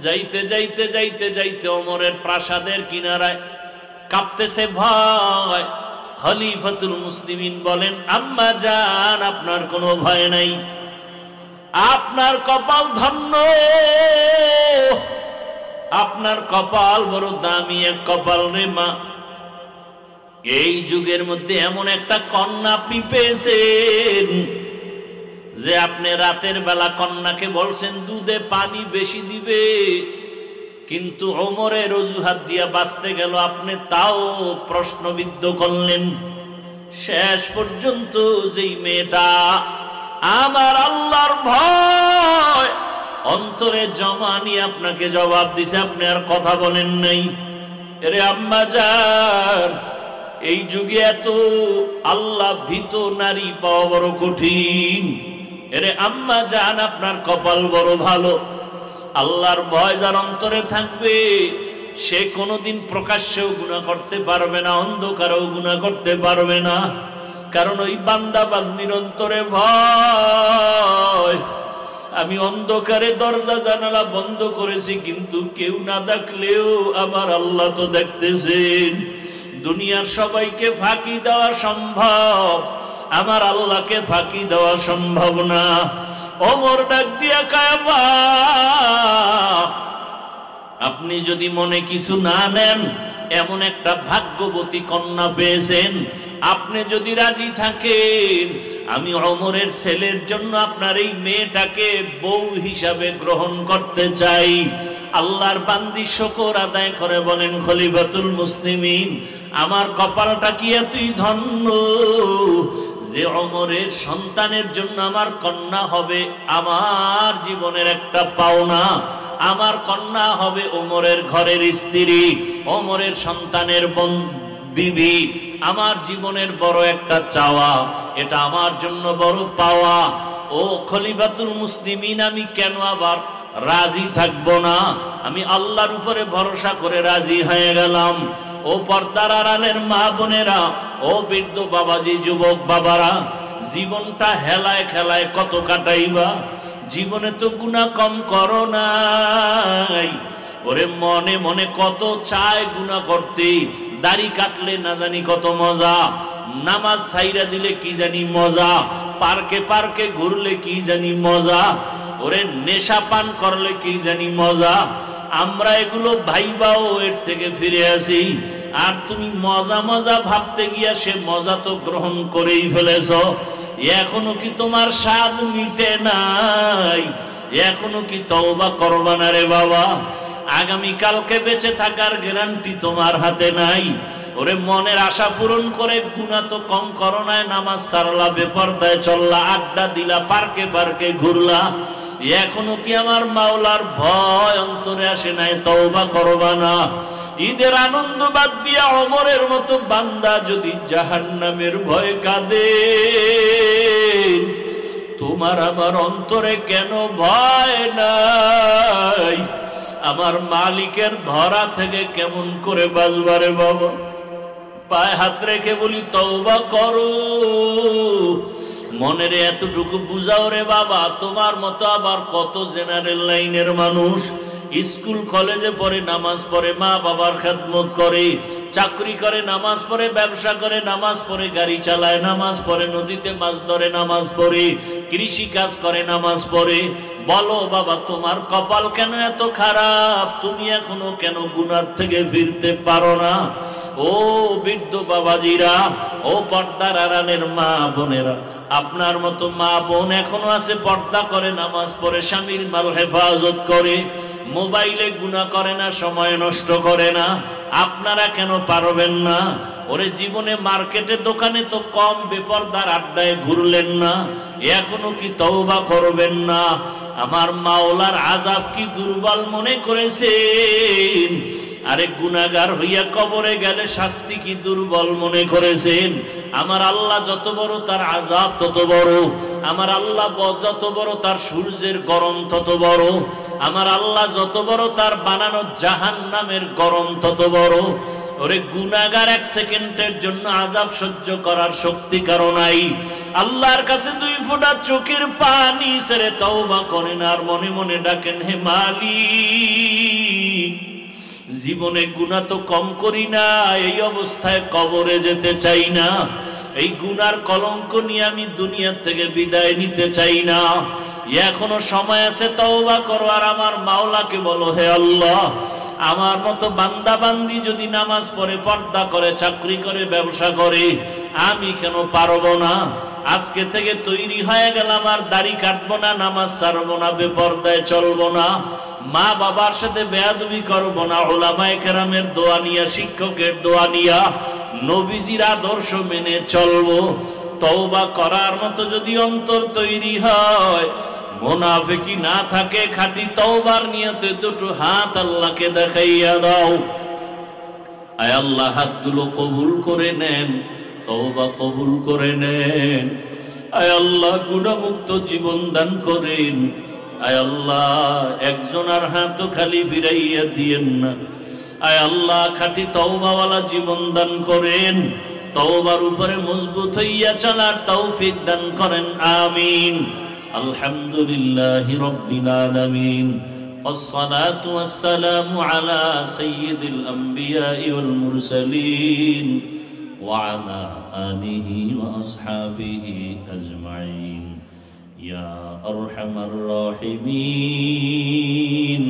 যাইতে যাইতে যাইতে যাইতে ওমরের প্রাসাদের কিনারায় কাঁপতেছে ভয়। খলিফাতুল মুসলিমিন বলেন, আম্মা জান, আপনার কোনো ভয় নাই। আপনার কপাল ধন্য, আপনার কপাল বড় দামি এক কপাল রে মা। এই যুগের মধ্যে এমন একটা কন্যা আপনি পেয়েছেন যে আপনি রাতের বেলা কন্যাকে বলছেন দুধে পানি বেশি দিবে, কিন্তু ওমরের অজুহাত দিয়া বাঁচতে গেল, আপনি তাও প্রশ্নবিদ্ধ করলেন। শেষ পর্যন্ত যেই মেয়েটা আমার আল্লাহর ভয় অন্তরে জমা নিয়ে আপনাকে জবাব দিছে, আপনি আর কথা বলেন নাই। এরে আম্মা জান, এই যুগে এত আল্লাহ ভীত নারী পাওয়া বড় কঠিন। এরে আম্মা জান, আপনার কপাল বড় ভালো। আল্লাহর ভয় যার অন্তরে থাকবে সে কোনোদিন প্রকাশ্যেও গুনাহ করতে পারবে না, অন্ধকারেও গুনাহ করতে পারবে না। কারণ ওই বান্দা বান্দির অন্তরে ভয়। আমি অন্ধকারে দরজা জানালা বন্ধ করেছি, কিন্তু কেউ না দেখলেও আমার আল্লাহ তো দেখতেছেন। দুনিয়ার সবাইকে ফাঁকি দেওয়া সম্ভব, আমার আল্লাহকে ফাঁকি দেওয়া সম্ভব না। ওমর ডাক দিয়া কায়াবা, আপনি যদি মনে কিছু না নেন, এমন একটা ভাগ্যবতী কন্যা পেয়েছেন, আপনি যদি রাজি থাকেন, আমি ওমরের ছেলের জন্য আপনার এই মেয়েটাকে বউ হিসাবে গ্রহণ করতে চাই। আল্লাহর বান্দি শুকর আদায় করে বলেন, খলিফাতুল মুসলিমিন, আমার কপালটা কি এতই ধন্য যে ওমরের সন্তানের জন্য আমার কন্যা হবে আমার জীবনের একটা পাওনা। আমার কন্যা হবে ওমরের ঘরের স্ত্রী, ওমরের সন্তানের বিবি। আমার জীবনের বড় একটা চাওয়া, এটা আমার জন্য বড় পাওয়া। ও খলিফাতুল মুসলিমিন, আমি কেন আবার রাজি থাকবো না? আমি আল্লাহর উপরে ভরসা করে রাজি হয়ে গেলাম। ও পর্দার আড়ালের মা বোনেরা, ও বৃদ্ধ বাবাজি, যুবক বাবারা, জীবনটা হেলায় খেলায় কত কাটাইবা? জীবনে তো গুনাহ কম করো নাই। ওরে মনে মনে কত চায় গুনাহ করতে, দাড়ি কাটলে না জানি কত মজা, নামাজ ছাইরা দিলে কি জানি মজা, পার্কে পার্কে ঘুরলে কি জানি মজা, ওরে নেশা পান করলে কি জানি মজা। আমরা এগুলো ভাইবাও এর থেকে ফিরে আসি। আর তুমি মজা মজা ভাবতে গিয়া সে মজা তো গ্রহণ করেই ফেলেছ। এখনো কি তোমার স্বাদ মিটে নাই? এখনো কি তওবা করবা না রে বাবা? আগামী কালকে বেঁচে থাকার গ্যারান্টি তোমার হাতে নাই। ওরে মনের আশা পূরণ করে গুনাহ তো কম করো না, নামাজ ছাড়লা, বেপরদায় চললা, আড্ডা দিলা, পার্কে পার্কে ঘুরলা। এখনো কি আমার মাওলার ভয় অন্তরে আসে নাই? তওবা করবা না? ঈদের আনন্দ বাদ দিয়া ওমরের মতো বান্দা যদি জাহান্নামের ভয় কাঁদে, তোমার আমার অন্তরে কেন ভয় নাই? আমার মালিকের ধরা থেকে কেমন করে বাঁচবারে বাবা? পায়ে হাত রেখে বলি তওবা করো। মনের এতটুকু বুঝাও রে বাবা। তোমার মতো আবার কত জেনারেল লাইনের মানুষ স্কুল কলেজে পড়ে, নামাজ পড়ে, মা বাবার খেদমত করে, চাকরি করে, নামাজ পড়ে, ব্যবসা করে, নামাজ পড়ে, গাড়ি চালায়, নামাজ পড়ে, নদীতে মাছ ধরে, নামাজ পড়ে, কৃষি কাজ করে, নামাজ পড়ে। বলো বাবা, তোমার কপাল কেন এত খারাপ? তুমি এখনো কেন গুনার থেকে ফিরতে পারো না? ও বৃদ্ধ বাবাজিরা, ও পর্দার আড়ালের মা বোনেরা, আপনার মতো মা বোন এখনো আছে, পর্দা করে, নামাজ পড়ে, স্বামীর মাল হেফাজত করে, মোবাইলে গুনাহ করে না, সময় নষ্ট করে না। আপনারা কেন পারবেন না? ওরে জীবনে মার্কেটে দোকানে তো কম বেপরদার আড্ডায় ঘুরলেন না, এখনো কি তওবা করবেন না? আমার মাওলার আযাব কি দুর্বল মনে করেছেন? আরে গুনাহগার হইয়া কবরে গেলে শাস্তি কি দুর্বল মনে করেছেন? আমার আল্লাহ যত বড় তার আযাব তত বড়। আমার আল্লাহ যত বড় তার সূর্যের গরম তত বড়। আমার আল্লাহ যত বড় তার বানানো জাহান্নামের গরম তত বড়। ওরে গুনাহগার এক সেকেন্ডের জন্য আযাব সহ্য করার শক্তি কারো নাই। আল্লাহর কাছে দুই ফোঁটা চোখের পানি ছেড়ে তওবা করেন আর মনে মনে ডাকেন, হে মালিক, জীবনে গুনাহ তো কম করি না, এই অবস্থায় কবরে যেতে চাই না। এই গুনার কলঙ্ক নিয়ে আমি দুনিয়া থেকে বিদায় নিতে চাই না। এখনো সময় আছে, তওবা করো আর আমার মাওলাকে বলো, হে আল্লাহ, আমার মতো বান্দা বান্দি যদি নামাজ পড়ে, পর্দা করে, চাকরি করে, ব্যবসা করে, আমি কেন পারবো না? আজকে থেকে তৈরি হয়ে গেলাম, আর দাড়ি কাটবো না, নামাজ ছাড়বো না, বেপর্দায় চলবো না, মা বাবার সাথে বেয়াদবি করবো না, উলামায়ে কেরামের দোয়া নিয়া, শিক্ষকের দোয়া নিয়া, নবীজির আদর্শ মেনে চলবো। তওবা করার মতো যদি অন্তর তৈরি হয়, মুনাফিকি না থাকে, খাঁটি তওবার নিয়তে দুটো হাত আল্লাহকে দেখাইয়া দাও। আয় আল্লাহ, হাতগুলো কবুল করে নেন, তওবা কবুল করে নেন। আয় আল্লাহ, গুনাহমুক্ত জীবন দান করেন। আয় আল্লাহ, একজন আর হাত খালি ফিরাইয়া দিয়েন না। আয় আল্লাহ, খাঁটি তওবাওয়ালা জীবন দান করেন, তওবার উপরে মজবুত হইয়া চলার তৌফিক দান করেন, আমিন। আলহামদুলিল্লাহি রাব্বিল আলামিন, والصلاة والسلام على سيد الأنبياء والمرسلين وعلى آله وأصحابه أجمعين يا أرحم الراحمين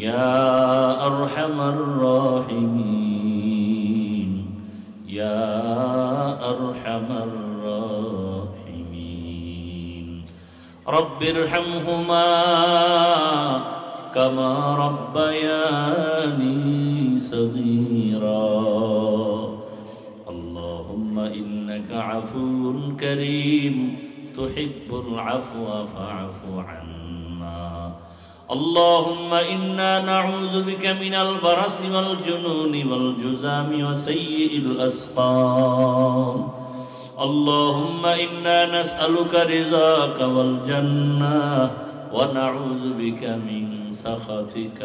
يا أرحم الراحمين يا أرحم الراحمين رب ارحمهما كما ربياني صغيرا اللهم إنك عفو كريم تحب العفو فاعف عنا اللهم إنا نعوذ بك من البرص والجنون والجذام وسيء الأسقام اللهم إنا نسألك رضاك والجنة ونعوذ بك من سخطك